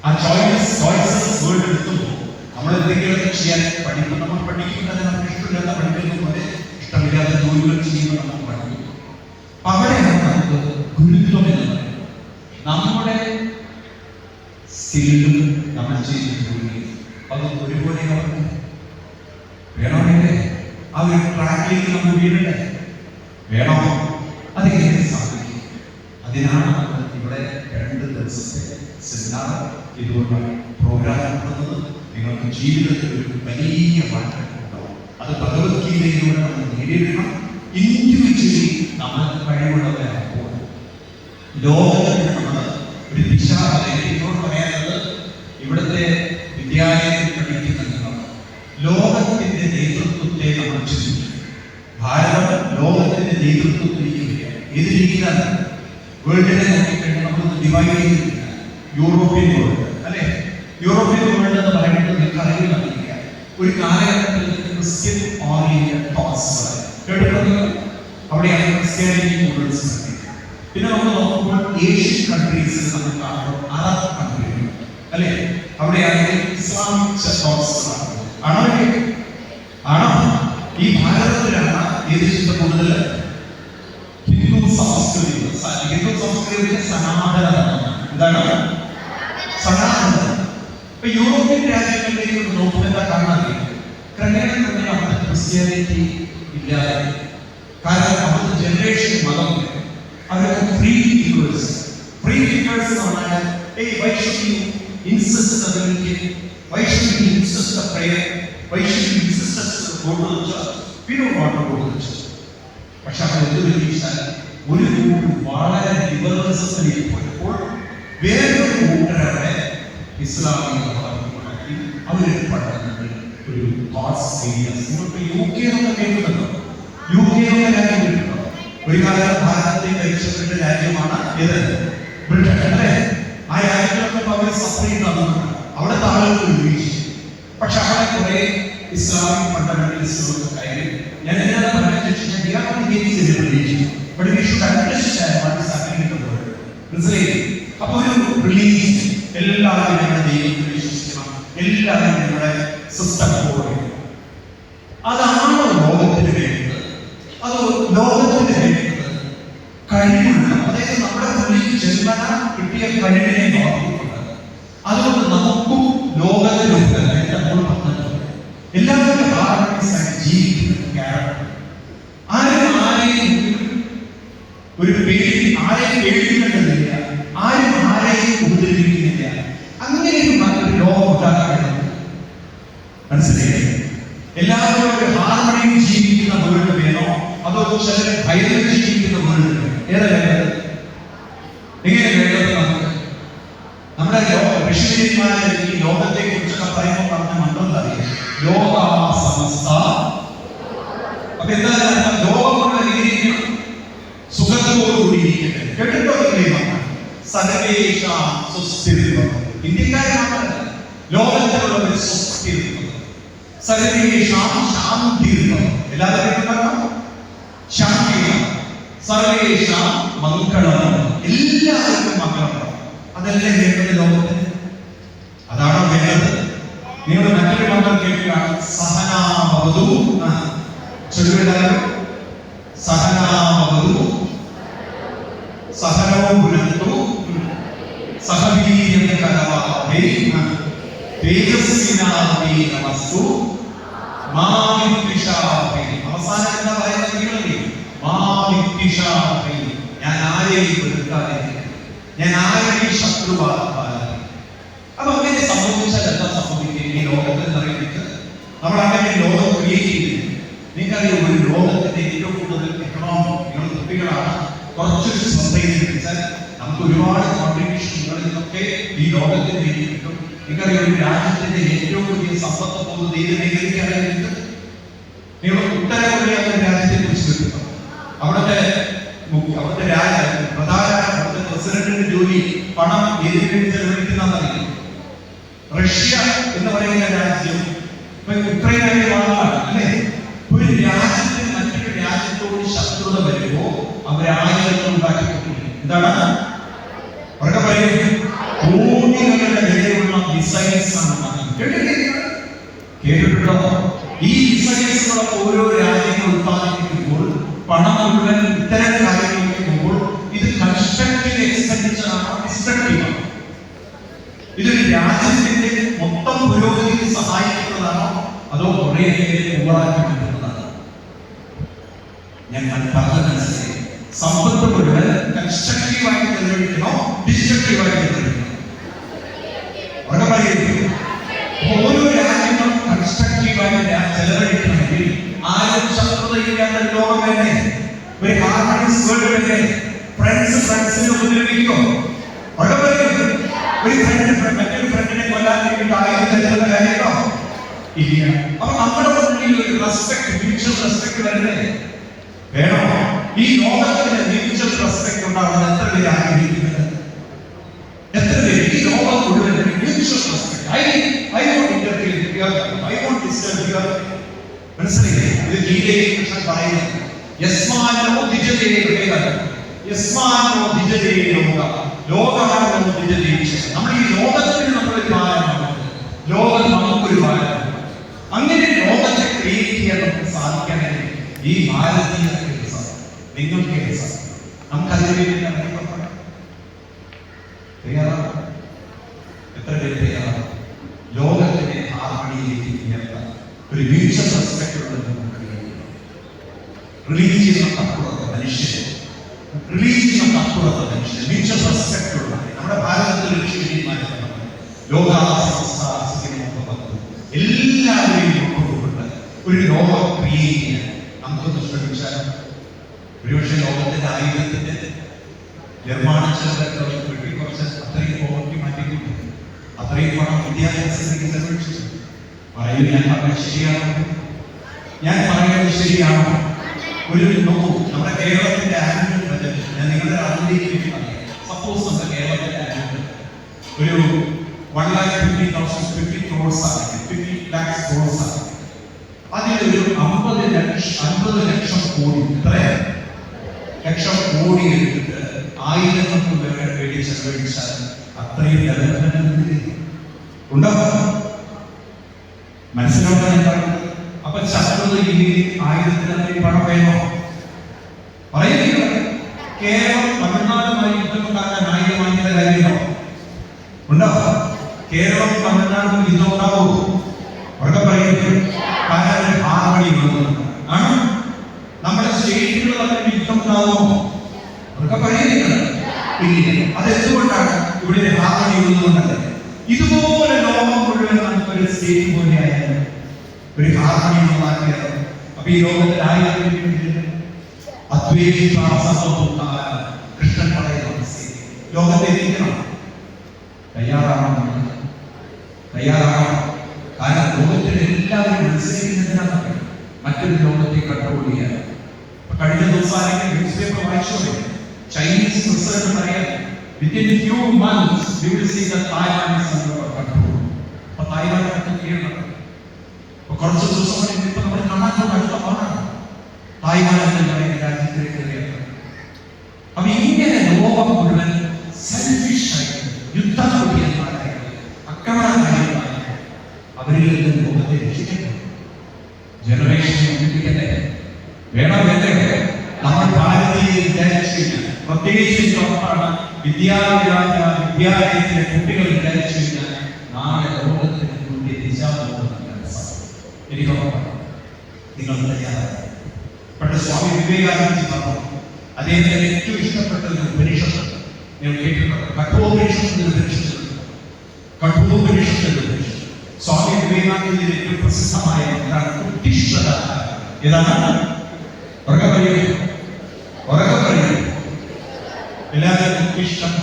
ആ ചോയ്സസ് വേൾഡ് എടുത്തുമ്പോൾ നമ്മൾ എന്തെങ്കിലുമൊക്കെ ചെയ്യാൻ പഠിക്കും. നമ്മൾ പഠിക്കുന്നത് നമുക്ക് ഇഷ്ടമില്ലാത്ത പഠിക്കുന്നത് പോലെ ഇഷ്ടമില്ലാത്ത ജോലികൾ ചെയ്യുമ്പോൾ നമുക്ക് പഠിക്കും. അവിടെയാണ് നമുക്ക് ഗുരുത്വം എന്ന് പറയുന്നത്. നമ്മുടെ സ്കില്ലും നമ്മൾ ചെയ്യുന്ന ജോലി അത് ഒരുപോലെ വേണമെങ്കിൽ ആ ഒരു ട്രാക്കിലേക്ക് നമ്മൾ വീഴണ്ടേ? വേണോ? അതെങ്ങനെ സാധിക്കും? അതിനാണ് നമ്മൾ ഇവിടെ 2 ദിവസത്തെ സെമിനാർ ഇതുകൊണ്ട് പ്രോഗ്രാം നടത്തുന്നത്. നിങ്ങൾക്ക് ജീവിതത്തിൽ ഒരു വലിയ മാറ്റം ഉണ്ടാവും. അത് ഭഗവത്ഗീതയിലൂടെ നമ്മൾ നേരിടണം. ഇൻഡിവിജ്വലി നമ്മൾ കഴിവുള്ളവരാകുമ്പോൾ ലോകത്തിൽ നമ്മൾ ഒരു ദിശ. എന്നോട് പറയാനുള്ളത്, ഇവിടുത്തെ വിദ്യാലയത്തിൽ പഠിക്കുന്ന ലോകത്തിന്റെ നേതൃത്വത്തെ നമ്മൾ ചിന്തിക്കും. ഭാരതം ലോകത്തിന്റെ നേതൃത്വത്തിലിരിക്കുകയാണ്. ഏത് രീതിയിലാണ്? വേൾഡിനെ നോക്കിക്കഴിഞ്ഞാൽ നമ്മൾ ഡിവൈഡ് ചെയ്തിരിക്കുക. യൂറോപ്യൻ വേൾഡ്, അല്ലെ? യൂറോപ്യൻ വേൾഡ് എന്ന് പറയുന്നത് നിങ്ങൾക്ക് അറിയില്ല. ഒരു കാലഘട്ടത്തിൽ ക്രിസ്ത്യൻ ഓറിയന്റഡ് തോട്ട്സ് കേട്ടിട്ടുണ്ടെങ്കിൽ അവിടെയാണ് ക്രിസ്ത്യാനിറ്റി കൂടുതൽ. പിന്നെ നമ്മൾ നോക്കുമ്പോൾ ഏഷ്യൻ കൺട്രീസിൽ നമ്മൾ കാണുമ്പോൾ അറബ് കൺട്രികൾ, അല്ലെ? അവിടെയാണെങ്കിൽ ഇസ്ലാമിക് തോട്ട്സ് ആണോ? ആണോ? ഈ ഭാരതത്തിലാണ് ഏത് ചിന്ത കൂടുതൽ? ഹിന്ദു സംസ്കൃതി. ഹിന്ദു സംസ്കൃതി സനാതന. എന്താണ് സനാതന? ഇപ്പൊ യൂറോപ്യൻ രാജ്യങ്ങളിലേക്ക് നോക്കുന്ന കാരണം ക്രമേണ അവിടെ ക്രിസ്ത്യാനിറ്റി ഇല്ലാതെ. കാരണം അവിടുത്തെ ജനറേഷൻ മതം അവരൊക്കെ ഫ്രീ ഫിഗേഴ്സ് എന്ന് പറഞ്ഞാൽ hey, why should you insist the religion? Why should you insist the prayer? Why should you insist us to go to the church? We don't want to go to the church. പക്ഷെ അവർ എന്ത് വിളിച്ചാൽ ഒരു കൂട്ടർ വളരെ ലിബറലിസത്തിലേക്ക് പോയപ്പോൾ വേറൊരു കൂട്ടരവിടെ ഇസ്ലാമിക മതമാക്കി അവരെ പഠനങ്ങൾ ഒരു തോട്ട്സ് ഏരിയാസ്. നിങ്ങൾക്ക് UK എന്നൊക്കെ കേൾക്കുന്നുണ്ടോ? UK എന്ന രാജ്യം കേൾക്കുന്നുണ്ടോ? ഒരു കാലത്ത് ഭാരതത്തെ ഭരിച്ചിട്ടുള്ള രാജ്യമാണ് ഏത്? ബ്രിട്ടൻ അല്ലേ? ആ രാജ്യത്തിലൊക്കെ അവർ സപ്പറേറ്റ് നടന്നിട്ടുണ്ട്. അവിടുത്തെ ആളുകൾ ഉപയോഗിച്ചു. പക്ഷെ അവിടെ കുറെ ഇസ്ലാമിക് ഫണ്ടമെന്റലിസ്റ്റുകളൊക്കെ കയറി. ഞാൻ എന്താണ് പറയുന്നത്? അപ്പൊ ഒരു റിലീജിയൻ എല്ലാവരും ഞങ്ങളുടെ ദൈവത്തിൽ വിശ്വസിക്കണം, എല്ലാവരും ഞങ്ങളുടെ സിസ്റ്റം ഫോളോ ചെയ്യണം. അതാണോ ലോകത്തിന് വേണ്ടത്? അത് ലോകത്തിന് വേണ്ടത് കഴിവുള്ള, അതായത് നമ്മുടെ ഉള്ളിൽ ജന്മന കിട്ടിയ കഴിവിനെ നോക്കിയിട്ടുണ്ട്. അതുകൊണ്ട് നമുക്കും ലോകത്തിലൊക്കെ എല്ലാവരും ഹാർമണിയസായി ജീവിക്കുന്ന ക്യാരക്ടർ. ആരെയും ഒരു പേര് ആരെയും പേടിക്കേണ്ടതില്ല, ആരും ആരെയും ഉപദ്രവിക്കുന്നില്ല. അങ്ങനെ ഒരു ലോകം ഉണ്ടാക്കണം. മനസ്സിലായി? എല്ലാവരും ഒരു ഹാർമണിയിൽ ജീവിക്കുന്ന വേൾഡ് വേണോ, അതോ ചിലർ ഭയത്തിൽ ജീവിക്കുന്ന വേൾഡ് വേണോ? ഏതാ വേണ്ടത്? എങ്ങനെ വേണ്ടത്? നമ്മുടെ ഋഷിമാരെ ഈ ലോകത്തെ കുറിച്ചൊക്കെ പറയുമ്പോൾ പറഞ്ഞ മന്ത്രം അറിയാം, ലോക സമസ്ത. അപ്പൊ എന്താ ലോകമുള്ള രീതിയിൽ സുഖത്തോടുകൂടിയിരിക്കട്ടെ. കേട്ടിട്ടോ? സർവേഷ സുസ്ഥിരം. ഇന്ത്യക്കാരെ മാത്രമല്ല, ലോകത്തിലുള്ളവർ സുസ്ഥിരം. സർവേഷ ശാന്തി. എല്ലാവരും കേട്ടിട്ടുണ്ടോ? ശാന്തി. സർവേഷ മംഗളം. എല്ലാവർക്കും മംഗളം. അതല്ലേ വേണ്ടത് ലോകത്തിന്? അതാണോ വേണ്ടത്? നിങ്ങൾ മറ്റൊരു മന്ത്രം കേൾക്കുക, സഹനാവതു. ചൊല്ലുവിടാലോ, സഹനാവതു സഹനോ പുനന്തു സഹവീര്യം കരവാവഹൈ തേജസ്വിനാവതീതമസ്തു മാ വിദ്വിഷാവഹൈ. അവസാനം എന്താ പറയുന്നത്? കേൾക്കണേ, മാ വിദ്വിഷാവഹൈ. ഞാൻ ആരെയും വെറുക്കാതിരിക്കും, ഞാൻ ആരെയും ശത്രുവാക്കാതിരിക്കും. അപ്പൊ അങ്ങനെ സംഭവിച്ചാൽ എന്താ സംഭവിക്കുക? ഈ ലോകത്തിൽ നിറയിട്ട് നമ്മൾ അങ്ങനെ ലോകം ക്രിയേറ്റ് ചെയ്തിരിക്കും. നിങ്ങൾക്കറിയാം, ഒരു ലോകത്തിന്റെ ഏറ്റവും കൂടുതൽ എക്കണോമി നിങ്ങൾ കുട്ടികളാണ്. കുറച്ചൊരു ശ്രദ്ധയിൽ വെച്ചാൽ നമുക്ക് ഒരുപാട് കോൺട്രിബ്യൂഷൻ നിന്നൊക്കെ ഈ ലോകത്തിന് വേണ്ടി കിട്ടും. നിങ്ങൾക്കറിയാം, ഒരു രാജ്യത്തിന്റെ ഏറ്റവും വലിയ സമ്പത്ത് പോകുന്നത് ഏത് മേഖലയ്ക്കറിയാം? നിങ്ങൾ ഉത്തര കൊറിയ എന്ന രാജ്യത്തെ കുറിച്ച് കേൾക്കുന്നു. അവിടുത്തെ പ്രധാന അവിടുത്തെ പ്രസിഡന്റിന്റെ ജോലി പണം ഏതിനു വേണ്ടി ചെലവഴിക്കുന്നറിയാം. റഷ്യ എന്ന് പറയുന്ന രാജ്യം യുക്രൈനിലെ ഭാഗമാണ് അല്ലേ? ഒരു രാജ്യത്തിന് മറ്റൊരു രാജ്യത്തോട് ശത്രുത വരുമ്പോ അവരായുധങ്ങൾ ഉണ്ടാക്കിയിട്ടുണ്ട്. എന്താണ് അവരുടെ പറയുന്നത്? കോടികളുടെ വിലയുള്ള മിസൈൽസ് ആണ്. കേട്ടിട്ടുണ്ടോ? ഈ മിസൈൽസുകളൊക്കെ ഓരോ രാജ്യങ്ങൾ ഉത്പാദിപ്പിക്കുമ്പോൾ പണം മുഴുവൻ ഇത്തരം കാര്യങ്ങളിലേക്ക് പോകുമ്പോൾ ഇത് കൺസ്ട്രക്റ്റീവ് എക്സ്പെൻഡിച്ചർ ആണോ, ഡിസ്ട്രക്റ്റീവ് ആണോ? ഇതൊരു രാജ്യത്തിന്റെ മൊത്തം പുരോഗതിക്ക് സഹായിക്കുന്നതാണോ, അതോ കുറെ ഉപകാരം കിട്ടുന്നതാണോ? ഞാൻ പറഞ്ഞതനുസരിച്ച് സമ്പത്ത് മുഴുവൻ കൺസ്ട്രക്റ്റീവായി ചെലവഴിക്കണോ, ഡിസ്ട്രക്റ്റീവായി ചെലവഴിക്കണോ? അവിടെ പറയുന്നത് ഓരോ രാജ്യങ്ങളും കൺസ്ട്രക്റ്റീവായി ചെലവഴിക്കണമെങ്കിൽ ആരും ശത്രുതയില്ലാത്ത ലോകം വേണ്ടേ? ഒരു ഹാർമണിയസ് വേൾഡ് വേണ്ടേ? ഫ്രണ്ട്സിനെ ഉപദ്രവിക്കോ? അവിടെ പറയുന്നത് ഒരു ഫ്രണ്ട് മറ്റൊരു ഫ്രണ്ടിനെ കൊല്ലാൻ വേണ്ടിയിട്ട് ആയുധം കാര്യമോ ഇല്ല. അപ്പൊ നമ്മുടെ ഉള്ളിൽ ഒരു റെസ്പെക്ട്, മ്യൂച്വൽ റെസ്പെക്ട് വരണ്ടേ? വേണോ? ഈ ലോകത്തിന് മ്യൂച്വൽ റെസ്പെക്ട് ഉണ്ടാവുന്നത് എത്ര പേര് ആഗ്രഹിക്കുന്നത്? എത്ര പേര് ഈ ലോകം മുഴുവൻ mutual respect? I won't interfere with your life. I won't disturb your life. മനസ്സിലായില്ലേ? ഇത് ഗീതയിൽ കൃഷ്ണൻ പറയുന്നത് യസ്മാനോ ദ്വിജതേ ലോക, യസ്മാനോ ദ്വിജതേ ലോക, ലോകമാണോ ദ്വിജതേ. നമ്മൾ ഈ ലോകത്തിന് നമ്മളൊരു ഭാരമാണ്, ലോകം നമുക്കൊരു ഭാരമാണ്. അങ്ങനെ ലോകത്തെ ക്രിയേറ്റ് ചെയ്യാൻ നമുക്ക് സാധിക്കാനായി ഈ ഭാരതീയ നിങ്ങൾക്ക് നമുക്ക് അതിനു വേണ്ടി അറിയപ്പെടാം. തയ്യാറാണ്? എത്ര പേര് തയ്യാറാണ്? ലോകത്തിന്റെ ഹാർമണിയിലേക്ക് ഉയർത്താൻ ഒരു മ്യൂച്വൽ റെസ്പെക്ട് ഉള്ളത് നമുക്ക് റിലീജിയനൊക്കെ അപ്പുറത്തെ മനുഷ്യൻ, റിലീജിയനൊക്കെ അപ്പുറത്തെ മനുഷ്യൻ, മ്യൂച്വൽ റെസ്പെക്ട് ഉള്ള നമ്മുടെ ഭാരതത്തിൽ എല്ലാവരെയും ഉൾക്കൊണ്ടുകൊണ്ട് ഒരു ലോകം ക്രിയേറ്റ് ചെയ്യാൻ നമുക്കൊന്ന് ശ്രമിച്ചാൽ ഒരുപക്ഷെ ലോകത്തിന്റെ ആയുധത്തിന്റെ നിർമ്മാണ ചെലവൊക്കെ വെട്ടിക്കുറച്ച് അത്രയും പോകി മാറ്റിക്കൊണ്ട് അത്രയും പണം വിദ്യാഭ്യാസത്തിലേക്ക് ചെലവഴിച്ചു. പറയൂ, ഞാൻ പറഞ്ഞത് ശരിയാണോ? ഞാൻ പറയുന്നത് ശരിയാണോ? ഒരു നോക്കൂ, നമ്മുടെ കേരളത്തിന്റെ ആനുവൽ ബജറ്റ് ഞാൻ നിങ്ങളുടെ അറിവിലേക്ക് വേണ്ടി പറയാം. സപ്പോസ് നമ്മുടെ കേരളത്തിന്റെ ആനുവൽ ഒരു 1,50,000 crores ആണ്, 50 lakhs crores ആണ്. അതിലൊരു 50 ലക്ഷം കോടി, എത്രയാണ് ലക്ഷം കോടി എടുത്തിട്ട് ആയിരങ്ങൾക്ക് വേണ്ടി ചെലവഴിച്ചാൽ അത്രയും ഡെവലപ്മെന്റ് ഉണ്ടാവും. മനസ്സിലാക്കാൻ പറയുന്നത്. അപ്പൊ ശാസ്ത്രത രീതിയിൽ 1000 പണം വേണോ? പറയുന്നില്ല. കേരളം തമിഴ്നാടുമായി യുദ്ധമുണ്ടാക്കാൻ 1000 വാങ്ങിക്കുന്ന കാര്യമോ ഉണ്ടാവും? കേരളം തമിഴ്നാടും യുദ്ധം ഉണ്ടാവൂ? അവിടെ പറയുന്നത് കാരണം 6 മണി ആണ്. നമ്മുടെ സ്റ്റേറ്റുകൾ തമ്മിൽ യുദ്ധം ഉണ്ടാവുമോ? അതൊക്കെ പറയുന്നില്ല. ഇല്ല. അതെന്തുകൊണ്ടാണ്? ഇവിടെ 6 മണി ഉള്ളതുകൊണ്ടല്ലേ. ഇതുപോലെ ലോകം മുഴുവൻ നമുക്കൊരു സ്റ്റേറ്റ് പോലെ ആയാലും ഒരു ഹാർമണി ഉണ്ടാക്കിയത്. അപ്പൊ ഈ ലോകത്തിൽ 1000 കൃഷ്ണൻ പറയുന്ന ലോകത്തെ എത്തിക്കണം. തയ്യാറാവണം. കാരണം ലോകത്തിൽ എല്ലാവരും മത്സരിക്കുന്നതിനാണ് മറ്റൊരു ലോകത്തെ കൺട്രോൾ ചെയ്യാൻ. കഴിഞ്ഞ ദിവസം ന്യൂസ് പേപ്പർ വായിച്ചോ? ചൈനീസ് റിസർച്ച് പറയാൻ within a few months we will see that Taiwan is under control. അപ്പൊ തായ്വാൻ കീഴടക്കും. കുറച്ച് ദിവസം ഇപ്പൊ നമ്മൾ കാണാൻ അടുത്ത പാടാണ് തായ്വാൻ എന്ന് പറയുന്ന രാജ്യത്തിലേക്ക് കയറിയത്. അപ്പൊ ഇങ്ങനെ ലോകം മുഴുവൻ സെൽഫിഷായിട്ട് യുദ്ധമായിട്ട് ആക്രമണകാരികളായി അവരിൽ നിന്ന് ലോകത്തെ രക്ഷിക്കണം. ജനറേഷൻ ഒന്നിപ്പിക്കട്ടെ വേണം. നമ്മൾ ഭാരതീയ വിചാരിച്ചില്ല, പ്രത്യേകിച്ച് വിദ്യാലയത്തിലെ കുട്ടികൾ വിചാരിച്ചു കഴിഞ്ഞാൽ നാളെ ലോകത്തിന് വേണ്ടി ദിശാബോധം എനിക്ക് ഉറപ്പാണ്. നിങ്ങൾ തയ്യാറായി. പക്ഷേ സ്വാമി വിവേകാനന്ദജി പറഞ്ഞു അദ്ദേഹത്തിന് ഏറ്റവും ഇഷ്ടപ്പെട്ട ഒരു ഉപനിഷത്ത് ഞാൻ കേട്ടിട്ടുണ്ട്. കഠോപനിഷത്തിന്റെ ഉപനിഷത്ത്. സ്വാമി വിവേകാനന്ദജിയുടെ ഏറ്റവും പ്രസിദ്ധമായ ഒന്നാണ് ഉത്തിഷ്ഠത. ഏതാണ്? ഉറക്കെ പറയൂ. എല്ലാവരും ഉത്തിഷ്ഠം.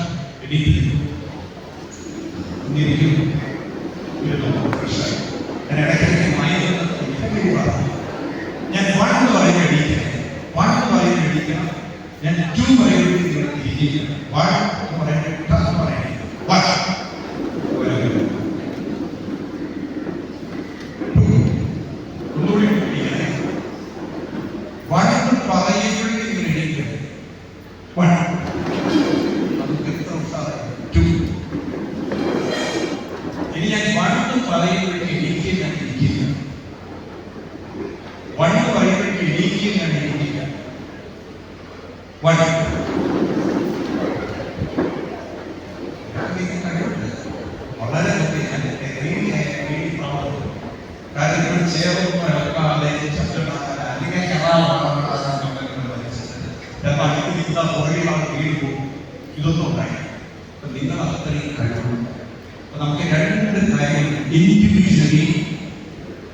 ഞാൻ ഇടയ്ക്കിടയ്ക്ക് ഞാൻ 1 എന്ന് പറയുന്നത് എണീക്കണം. 1 എന്ന് പറയുന്നത് എണീക്കണം. ഞാൻ 2 പറയുന്നത് ഇരിക്കണം. 1 എന്ന് പറയുന്നത് 2 എന്ന് പറയുന്നത് 1 ഒന്നുകൂടി എണീക്കണേ. 1 എന്ന് പറയുമ്പോഴേക്കും ഇങ്ങനെ എണീക്കണം. 1 നമുക്ക് എത്ര ഉത്സാഹം. 2 ഇനി ഞാൻ 1 എന്ന് പറയുമ്പോഴേക്കും എണീക്കുക. 1 എന്ന് പറയുമ്പോഴേക്കും എണീക്കുക. 1 വളരെ കാരണം ചേർന്ന് ഇളക്കാതെ പുറകിലാണ് വീട് പോകും. ഇതൊന്നും ഉണ്ടായി. അപ്പൊ നിങ്ങൾ അത്രയും കഴിവുണ്ട്. അപ്പൊ നമുക്ക് 2 കാര്യങ്ങൾ ഇൻഡിവിജ്വലി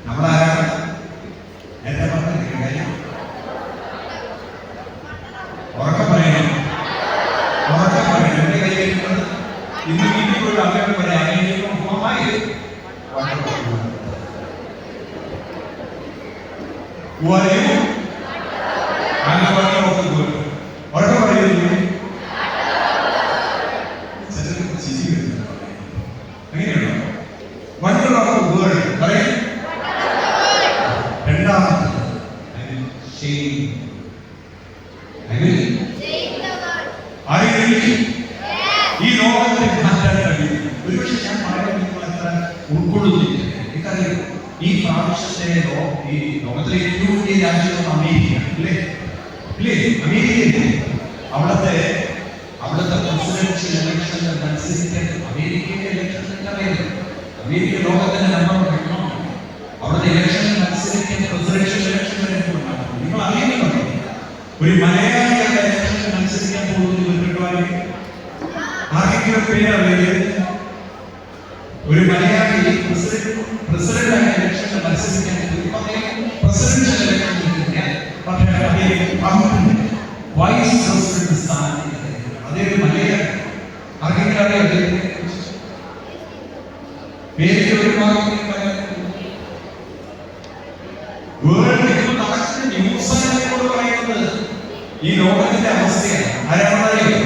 നമ്മളാരാണ് എന്റെ പറഞ്ഞ കാര്യം ഉറക്കെ പറയണം. എന്റെ കയ്യിലുള്ളത് ഇന്ന് വീട്ടിൽ പോയിട്ട് അങ്ങനെ പറയാം. ഉറക്കെ പറയുന്നു. അങ്ങനെയാണോ? വണ്ടർ ഓഫ് ദ വേൾഡ് പറയാം. രണ്ടാമത്തെ ഈ ലോകത്തെ മാറ്റാൻ കഴിയും. ഒരുപക്ഷെ ഞാൻ പറയാൻ നിങ്ങൾ എത്ര ഉൾക്കൊള്ളുന്നില്ല. എനിക്കറിയാം ഈ പ്രാവശ്യത്തെ ഈ ലോകത്തിലെ ഏറ്റവും വലിയ രാജ്യം അമേരിക്ക അല്ലേ? അമേരിക്കയിലെ അവിടുത്തെ പ്രസിഡൻഷ്യൽ ഇലക്ഷൻ മത്സരിക്കാൻ അമേരിക്കയിലെ ഇലക്ഷൻ അറിയാം. അമേരിക്ക ലോകത്തിന്റെ നമ്പർ അവിടുത്തെ ഇലക്ഷനിൽ മത്സരിക്കാൻ പ്രസിഡൻഷ്യൽ ഇലക്ഷൻ ഉണ്ടാകും. നിങ്ങൾ അറിയുന്നുണ്ടോ? ഒരു മലയാളികളുടെ ഇലക്ഷനിൽ മത്സരിക്കാൻ പോകുന്നത് ആർക്കെങ്കിലും പേരറിയത്? ഒരു മലയാളി പ്രസിഡന്റായ ഇലക്ഷനിൽ മത്സരിക്കാൻ പ്രസിഡൻഷ്യൽ ഇലക്ഷൻ പക്ഷേ വൈസ് പ്രസിഡന്റ് സ്ഥാനത്ത് അതേ ഒരു മലയാളി ആർക്കെങ്കിലും അറിയാം പേര് വേൾഡ് ഇപ്പോൾ നടക്കുന്ന ന്യൂസ് പറയുന്നത് ഈ ലോകത്തിന്റെ അവസ്ഥയാണ്. ആരാണെന്നറിയോ?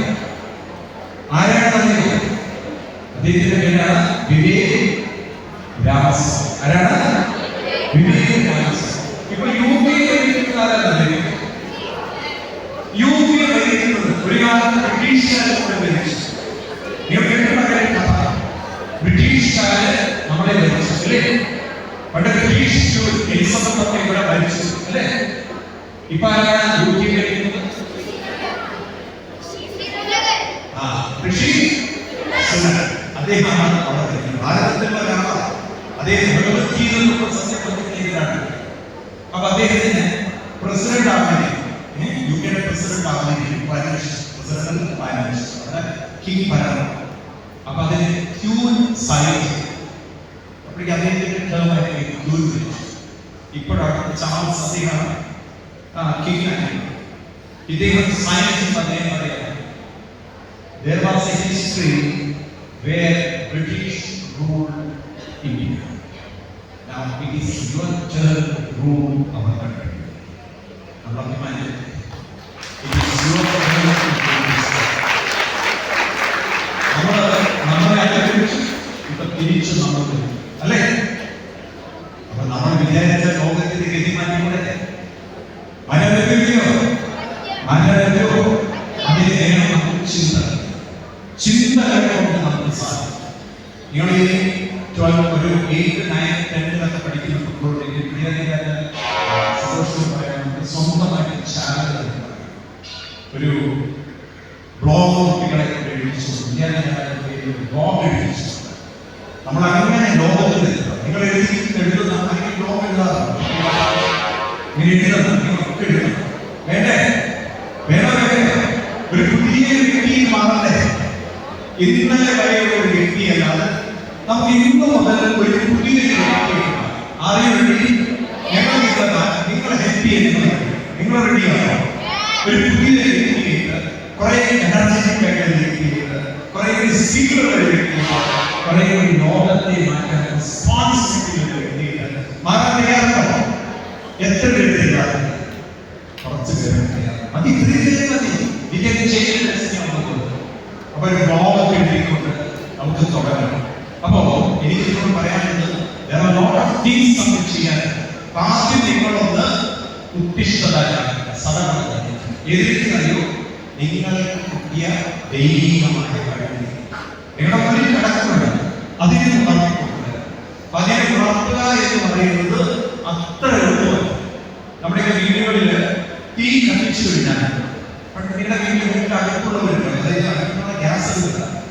അദ്ദേഹത്തിന്റെ പേരാണ് വിവേക് രാമസ്വാമി. ആരാണ്? വിവേക് രാമസ്വാമി. ഇപ്പൊ യു പി ഭരിക്കുന്നത് യു പി ഭരിക്കുന്നത് ഒരു കാലത്ത് ബ്രിട്ടീഷുകാരെ ഭരിച്ചു. ബ്രിട്ടീഷുകാര് നമ്മളെ ഭരിച്ചു അല്ലേ? പണ്ട് ബ്രിട്ടീഷ് എലിസബത്ത് ഇവിടെ ഭരിച്ചു അല്ലേ? ഇപ്പൊ ആരാണ് യു പി ഭരിക്കുന്നത്? അദ്ദേഹമാണ് അവിടെ ഭാരതത്തിലുള്ള ഒരാളാണ്. അദ്ദേഹം ഭഗവത്ഗീതയിലുള്ള സത്യപ്രതിജ്ഞയിലാണ്. അപ്പൊ അദ്ദേഹത്തിന് പ്രസിഡന്റ് ആവാൻ യു കെയുടെ പ്രസിഡന്റ് ആവാൻ കിങ് ഭരണം. അപ്പൊ അതിന് ക്യൂൻ സൈൻ അപ്പോഴേക്ക് അദ്ദേഹത്തിന്റെ ടേമായിട്ട് ക്യൂൻ വിളിച്ചു. ഇപ്പോഴാണ് ചാൾസ് അദ്ദേഹമാണ് കിങ് ആയി. ഇദ്ദേഹം സയൻസ് അദ്ദേഹം പറയാം there was a history where British ruled India. Now it is your turn to rule our country. Allah commanded. It is your turn to rule this country. നമ്മളെ അലങ്കരിച്ചു ഇപ്പൊ തിരിച്ചു നമ്മൾ അല്ലേ? അപ്പൊ നമ്മൾ വിചാരിച്ച ലോകത്തിന്റെ ഗതി മാറ്റിക്കൂടെ? മനലഭ്യോ അതിന് വേണം നമുക്ക് ചിന്തകളെ കൊണ്ട് നമുക്ക് സാധിക്കും. നിങ്ങൾ ഈ 12 ഒരു 8, 9, 10 പഠിക്കുമ്പോൾ സ്വന്തമായിട്ട് ചാനൽ ഒരു ബ്ലോഗ് കുട്ടികളെ എഴുതിച്ചു ബ്ലോഗ് എഴുതിച്ചു. നമ്മൾ അങ്ങനെ ലോകത്തിൽ നിങ്ങൾ എഴുതുന്ന ബ്ലോഗ് എഴുതാറുണ്ട്. ഇങ്ങനെ എഴുതുന്നത് നിങ്ങളൊക്കെ എഴുതണം. വേണ്ടേ? ഒരു പുതിയ വ്യക്തി മാറണ്ടേ? ഇന്നലെ വരെയുള്ള ഒരു വ്യക്തിയല്ലാതെ നമുക്ക് ഇന്ന് മുതൽ ഒരു പുതിയ വ്യക്തി ആരെയും വേണ്ടി ഞങ്ങൾ നിങ്ങൾ ഹെൽപ്പ് ചെയ്യുന്നത് നിങ്ങൾ റെഡിയാണോ? ഒരു പുതിയ വ്യക്തി കുറെ എനർജറ്റിക് ആയിട്ടുള്ള വ്യക്തി കുറെ സീക്രട്ട് വ്യക്തി കുറെ ലോകത്തെ മാറ്റാൻ റെസ്പോൺസിബിലിറ്റി വ്യക്തി മാറാൻ തയ്യാറാണോ? എത്ര വ്യക്തിയാണ്? കുറച്ച് പേര് മതി. ഇതിനെ ചെയ്യുന്ന അപ്പൊ ഒരു ബ്ലോഗ് എഴുതിക്കൊണ്ട് നമുക്ക് തുടങ്ങണം. അപ്പോ എനിക്ക് നിങ്ങളോട് പറയാനുള്ളത് നമുക്ക് ചെയ്യാൻ ആദ്യം നിങ്ങളൊന്ന് ഉത്തിഷ്ഠത എതിർക്കുന്നറിയോ? നിങ്ങൾക്ക് കിട്ടിയ ദൈവികമായ കഴിവ് നിങ്ങളുടെ മുന്നിൽ കിടക്കുന്നുണ്ട്. അതിനെ ഉണർത്തിക്കൊണ്ട് അതിനെ ഉണർത്തുക എന്ന് പറയുന്നത് അത്ര എളുപ്പമല്ല. നമ്മുടെ വീടുകളിൽ തീ കത്തിച്ചു കഴിഞ്ഞാൽ നിങ്ങളുടെ വീട്ടിൽ അടുപ്പുള്ളവരുണ്ട്, അതായത് ഗ്യാസ്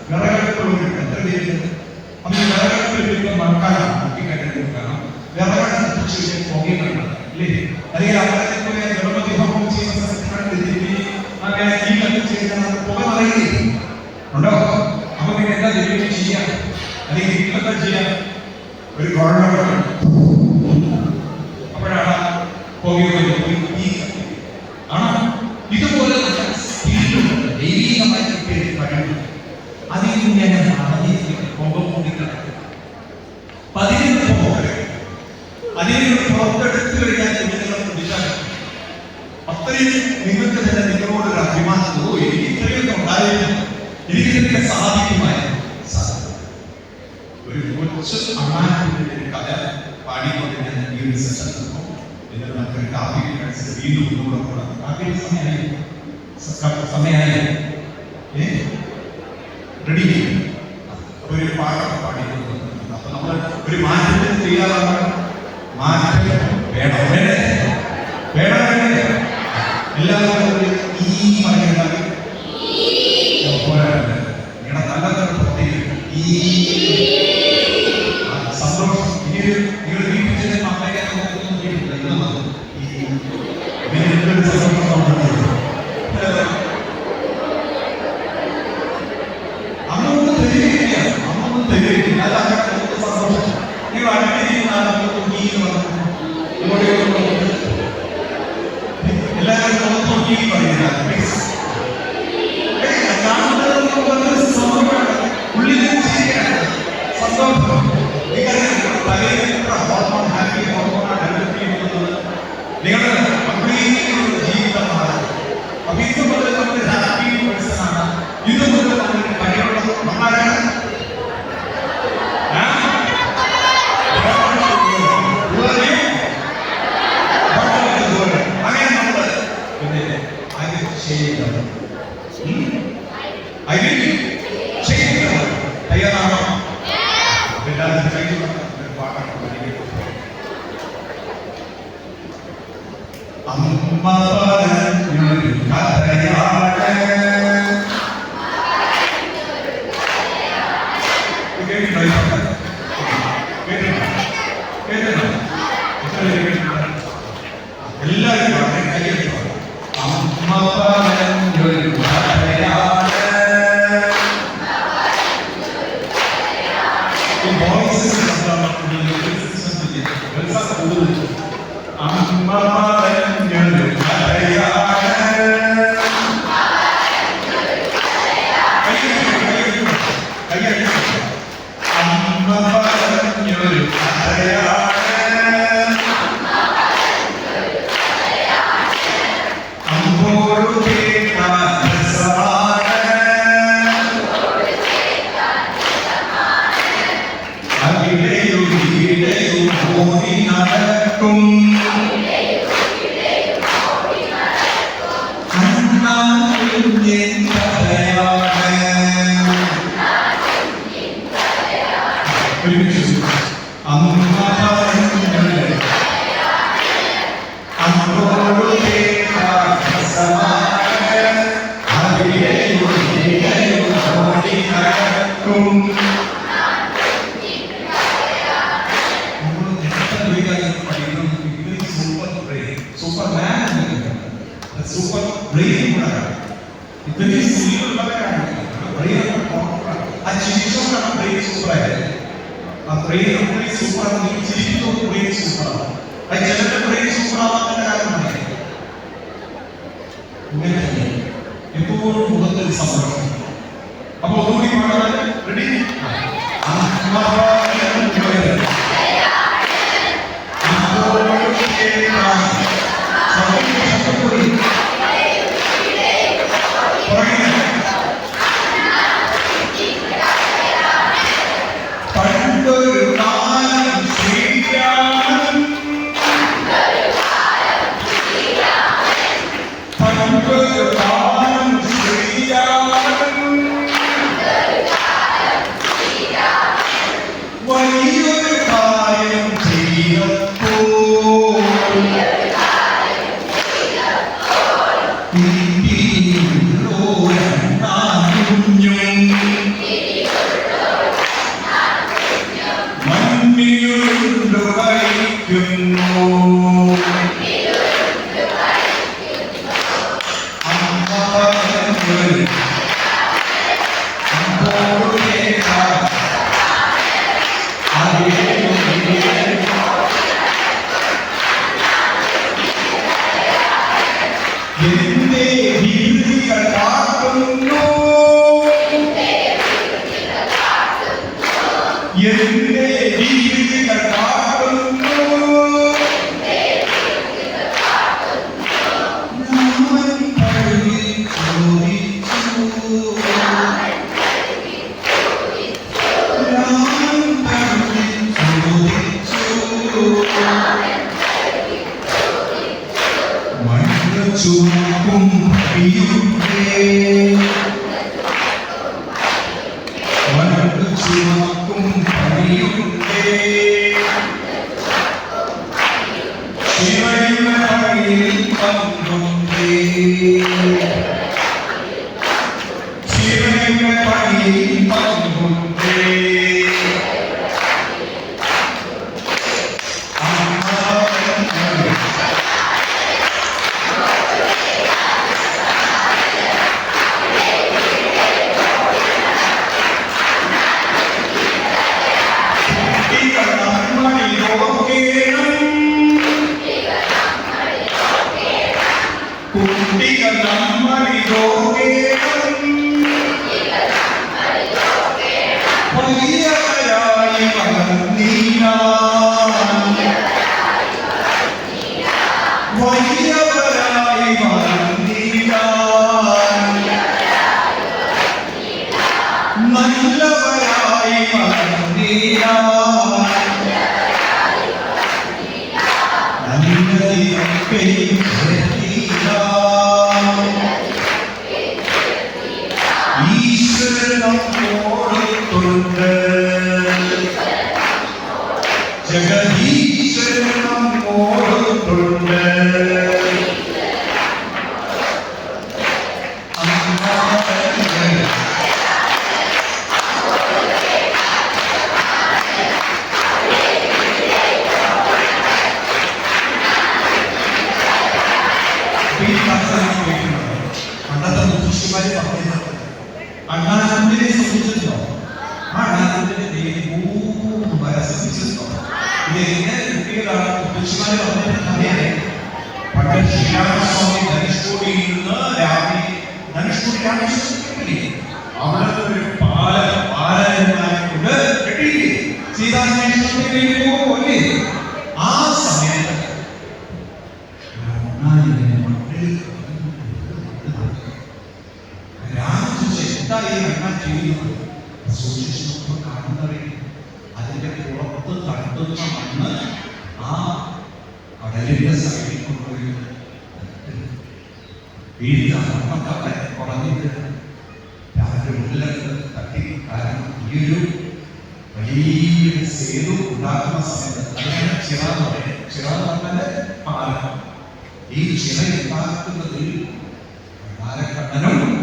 വിറകടുപ്പുള്ളവരുണ്ട്. എത്ര പേരുണ്ട്? അപ്പൊ ഈ വിറകടുപ്പിൽ മറക്കാനാണ് കുട്ടിക്കാരണം വിറകട കത്തിച്ചു പുകയുണ്ട് അല്ലേ? അല്ലെങ്കിൽ അവിടെ പോയ ഗണപതി ഹോമം ചെയ്യുന്ന അങ്ങനെ തീ കത്തിച്ചു കഴിഞ്ഞാൽ പുക നിറയുന്നില്ല ഉണ്ടോ? അപ്പൊ പിന്നെ എന്താ ദൈവം ചെയ്യാം? അല്ലെങ്കിൽ വീട്ടിലെന്താ ചെയ്യാം? ഒരു ഗവൺമെന്റ് അപ്പോഴാണ് പുകയുള്ളത് തീ ആണോ? ഇതുപോലെ ദൈവികമായി കഴിവ് അതിൽ ഇങ്ങനെ പുക മൂടിക്കിടക്കും. അതിനെ പുറത്തെടുത്തു കഴിഞ്ഞാൽ നിങ്ങളെ പ്രതിഷ്ഠ അത്രയും നിങ്ങൾക്ക് തന്നെ നിങ്ങളോടൊരു അഭിമാനം. എനിക്ക് ഇത്രയൊക്കെ ഉണ്ടായിരുന്നു, എനിക്ക് ഇതൊക്കെ സാധിക്കുമായിരുന്നു. ഒരു കൊച്ചു അണ്ണാന്റെ കഥ പാടിക്കൊണ്ടിരുന്ന ഈ ഒരു സെഷൻ എന്നിട്ട് നമുക്കൊരു കാപ്പി വീണ്ടും കൂടെ കാപ്പി സമയമായി റെഡി ഒരു പാട്ടൊക്കെ പാടിക്കുന്നത്. അപ്പൊ നമ്മൾ ഒരു മാറ്റത്തിന് തയ്യാറാണ്. മാറ്റം വേണം വേണ്ടേ? വേണം എല്ലാവരും ഈ പറയുന്നത് നിങ്ങളുടെ നല്ല പ്രത്യേകം ഈ സന്തോഷം. ഇനി നിങ്ങൾ വീട്ടിൽ ചെന്ന് അമ്മയെ അമ്മ ഒന്ന് തെളിയിക്കുക. എല്ലാവരും കഴിഞ്ഞു പാട്ടാണ് അമ്മ പറഞ്ഞൊരു കഥയാണ്. എല്ലാവരും കയ്യെടുത്തു. അമ്മ പറഞ്ഞൊരു കഥയാണ്. അമ്മ പറഞ്ഞൊരു കഥയാണ്. അമ്മ പറഞ്ഞൊരു കഥയാണ്. അമ്പോഴു കേട്ടാൻ രസമാണ്. അവിടെയും ഇവിടെയും ഓടി നടക്കും. സൂപ്പർ ബ്രെയിൻ ഇത്രയും സില്ലുള്ളവരാണ് ആ ചിരിച്ചോണ്ടാണ് ബ്രെയിൻ സൂപ്പറായത്. ആ ബ്രെയിൻ സൂപ്പറാണ്, ചിരിച്ചോണ്ട് ബ്രെയിൻ സൂപ്പറാണ്. അത് ചിലരുടെ ബ്രെയിൻ സൂപ്പറാവാത്ത കാരണമാണ്. ഇങ്ങനെ എപ്പോഴും മുഖത്തൊരു സന്തോഷം. അപ്പൊ ഒന്നുകൂടി പാടാൻ റെഡി? പണ്ടൊരു കാലം ശ്രീരാമൻ, പണ്ടൊരു കാലം ശ്രീരാമൻ വലിയൊരു കാര്യം ചെയ്തപ്പോൾ മണ്ണിലുണ്ടു കളിക്കുന്നു. അമ്മ പറഞ്ഞൊരു എന്റെ വീതികൾ കാക്കുന്നു. എന്റെ വീതികൾ കാക്കുന്നു. രാമൻ പഴകിൽ ചോദിച്ചു. രാമൻ പഴകിൽ ചോദിച്ചു. മണ്ണ് ചുമക്കും പിയുണ്ടേ. മണ്ണ് ചുമക്കും പണിയുണ്ടേ. ശിവയുടെ പണിയിൽ പങ്കുണ്ടേ. ശിവയുടെ പണിയിൽ പങ്കുണ്ടേ. കുട്ടികൾ നമ്മളിലോകേണം വലിയവരായി വളർന്നീനാൻ. വലിയവരായി വളർന്നീനാൻ. നല്ലവരായി വളർന്നീനാൻ. നല്ലതിനൊക്കെ ഈശ്വരൻ നമ്മോടൊത്തുണ്ട്. ജഗദീശ്വരൻ നമ്മോടൊത്തുണ്ട്. പണ്ടത്തെ മുത്തശ്ശിമാര് പറയുന്നത് അണ്ണാനന്ദിനെ ശ്രമിച്ചിട്ടുണ്ടോ? ആ അണ്ണാനന്ദിനെ ദൈവം വരസിച്ചിട്ടുണ്ടോ? ഇത് എങ്ങനെ കുട്ടികളാണ് മുത്തശ്ശിമാര് പറഞ്ഞിട്ട് അറിയാതെ പണ്ട് ശ്രീരാമസ്വാമി ധനുഷ്കോടിയിൽ നിന്ന് ധനുഷ്കോടി രാമേശ്വരത്തിലെ അവിടെ ഒരു പാലയമായിക്കൊണ്ട് കെട്ടിയില്ലേ സീതാന്വേഷണത്തിലേക്ക് പോകുമല്ലേ? ആ സമയത്ത് സൂക്ഷിച്ചു കാണുന്നവരെ അതിന്റെ പുറത്ത് തട്ടുന്ന മണ്ണ് ആ കടലിന്റെ സൈഡിൽ കൊണ്ടുപോയി വീഴ്ച കുറഞ്ഞിട്ട് രാത്രി ഉള്ളിലൊക്കെ തട്ടി. കാരണം ഈയൊരു വലിയ സേതു ഉണ്ടാക്കുന്ന സമയത്ത് അതിനാണ് ചിറ എന്ന് പറയുന്നത്. ചിറ എന്ന് പറഞ്ഞാൽ പാലം. ഈ ചിറ ഉണ്ടാക്കുന്നതിൽ ഭണ്ഡാരക്കണ്ണനും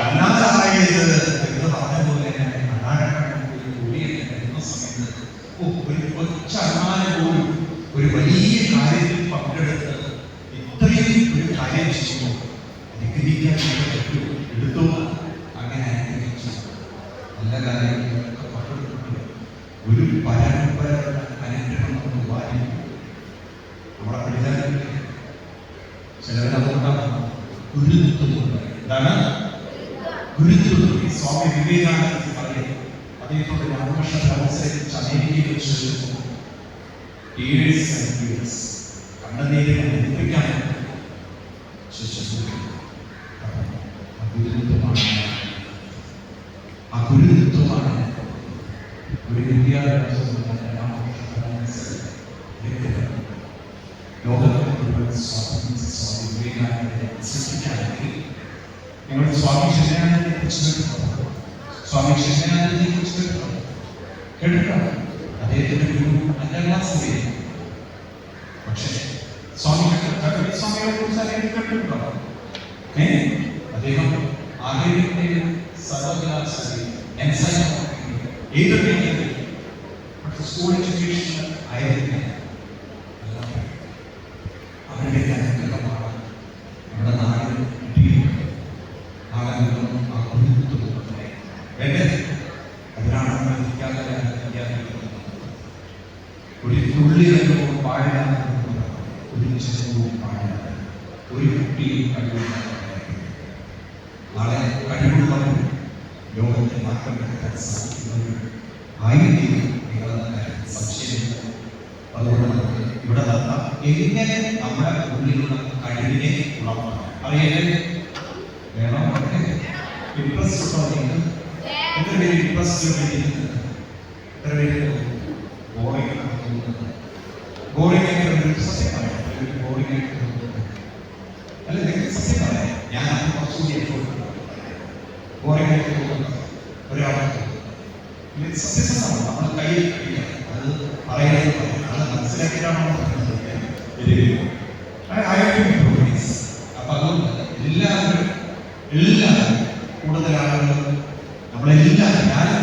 അല്ലാതായത് എന്ന് പറഞ്ഞ പോലെ തന്നെ ഭണ്ഡാരക്കണ്ണൻ കൂടിയിരുന്ന സമയത്ത് ഒരു കൊച്ചമ്മാനെ പോലും ഒരു വലിയ കാര്യത്തിൽ പങ്കെടുത്ത് ഇത്രയും ഒരു കാര്യം ചെയ്യുമ്പോൾ എടുത്തു. അങ്ങനെ നല്ല കാര്യങ്ങളൊക്കെ പങ്കെടുത്തിട്ട് ഒരു പരമ്പരയുടെ അനുഗ്രഹം നമ്മൾ വായിക്കും. നമ്മുടെ പഠിതാക്കളിൽ ചിലവരതുകൊണ്ടാണ് ഗുരുത്വമുണ്ട്. എന്താണ് ഗുരുത്വം? സ്വാമി വിവേകാനന്ദ പറയും. അദ്ദേഹത്തോട് രാമകൃഷ്ണ അവസരിച്ച് അമേരിക്കയിൽ വെച്ച് കണ്ണനീരെ അനുഭവിക്കാൻ ഗുരുത്വമാണ് ഒരു വിദ്യാഭ്യാസം ലോകത്തെ മുഴുവൻ സ്വാമി വിവേകാനന്ദനെ സൃഷ്ടിക്കാനെങ്കിൽ നിങ്ങൾ സ്വാമി ശിവനാനന്ദനെ കുറിച്ച് കേട്ടിട്ടുണ്ടോ? സ്വാമി ശിവനാനന്ദനെ കുറിച്ച് കേട്ടിട്ടുണ്ടോ? അദ്ദേഹത്തിന്റെ ഗുരു 5ാം ക്ലാസ്. പക്ഷേ സ്വാമികളെ കുറിച്ച് അദ്ദേഹം കേട്ടിട്ടുണ്ടോ? അദ്ദേഹം ആദ്യത്തെ സർവകലാശാലയിൽ ഏതൊക്കെ സ്കൂൾ എഡ്യൂക്കേഷൻ ആയിരുന്നു. അവരുടെ അനുഗ്രഹമാണ് നമ്മുടെ നാടിന് കിട്ടിയിട്ടുള്ളത്. ആ അനുഗ്രഹം ആ ഗുരുത്വം വേണ്ടത്. അതിനാണ് നമ്മൾ ഒരു തുള്ളി അനുഭവം പാടില്ല, ഒരു ചെറുപ്പവും പാടില്ല, ഒരു കുട്ടിയും കഴിവില്ല. നാളെ കഴിവുള്ളവരും ലോകത്തെ മാറ്റം വരുത്താൻ സാധിക്കുന്നവരും ആയിരിക്കും സംശയമില്ല. അതുകൊണ്ട് നമുക്ക് ഇവിടെ നിന്ന് എങ്ങനെ നമ്മുടെ ഉള്ളിലുള്ള കഴിവിനെ ഉളവാക്കാം അറിയാതെ വേണം. ഇൻട്രസ്റ്റ് ഉണ്ടോ? എത്ര പേര് ഇൻട്രസ്റ്റ് വേണ്ടിയിരിക്കുന്നത്? എത്ര പേര് ബോറിംഗ് ബോറിംഗ് ആയിട്ട് സത്യം പറയാം. ബോറിംഗ് ആയിട്ട് അല്ല, നിങ്ങൾക്ക് സത്യം പറയാം. ഞാൻ കുറച്ചുകൂടി ബോറിംഗ് ആയിട്ട് തോന്നുന്നത് ഒരാൾക്ക് സത്യസന്ധമാണ്. നമ്മൾ കയ്യിൽ അത് പറയുന്നത് അത് മനസ്സിലാക്കിയിട്ടാണോ അപ്പൊ അതുകൊണ്ട് എല്ലാവരും കൂടുതൽ ആളുകൾ നമ്മളെല്ലാവരും ഞാനും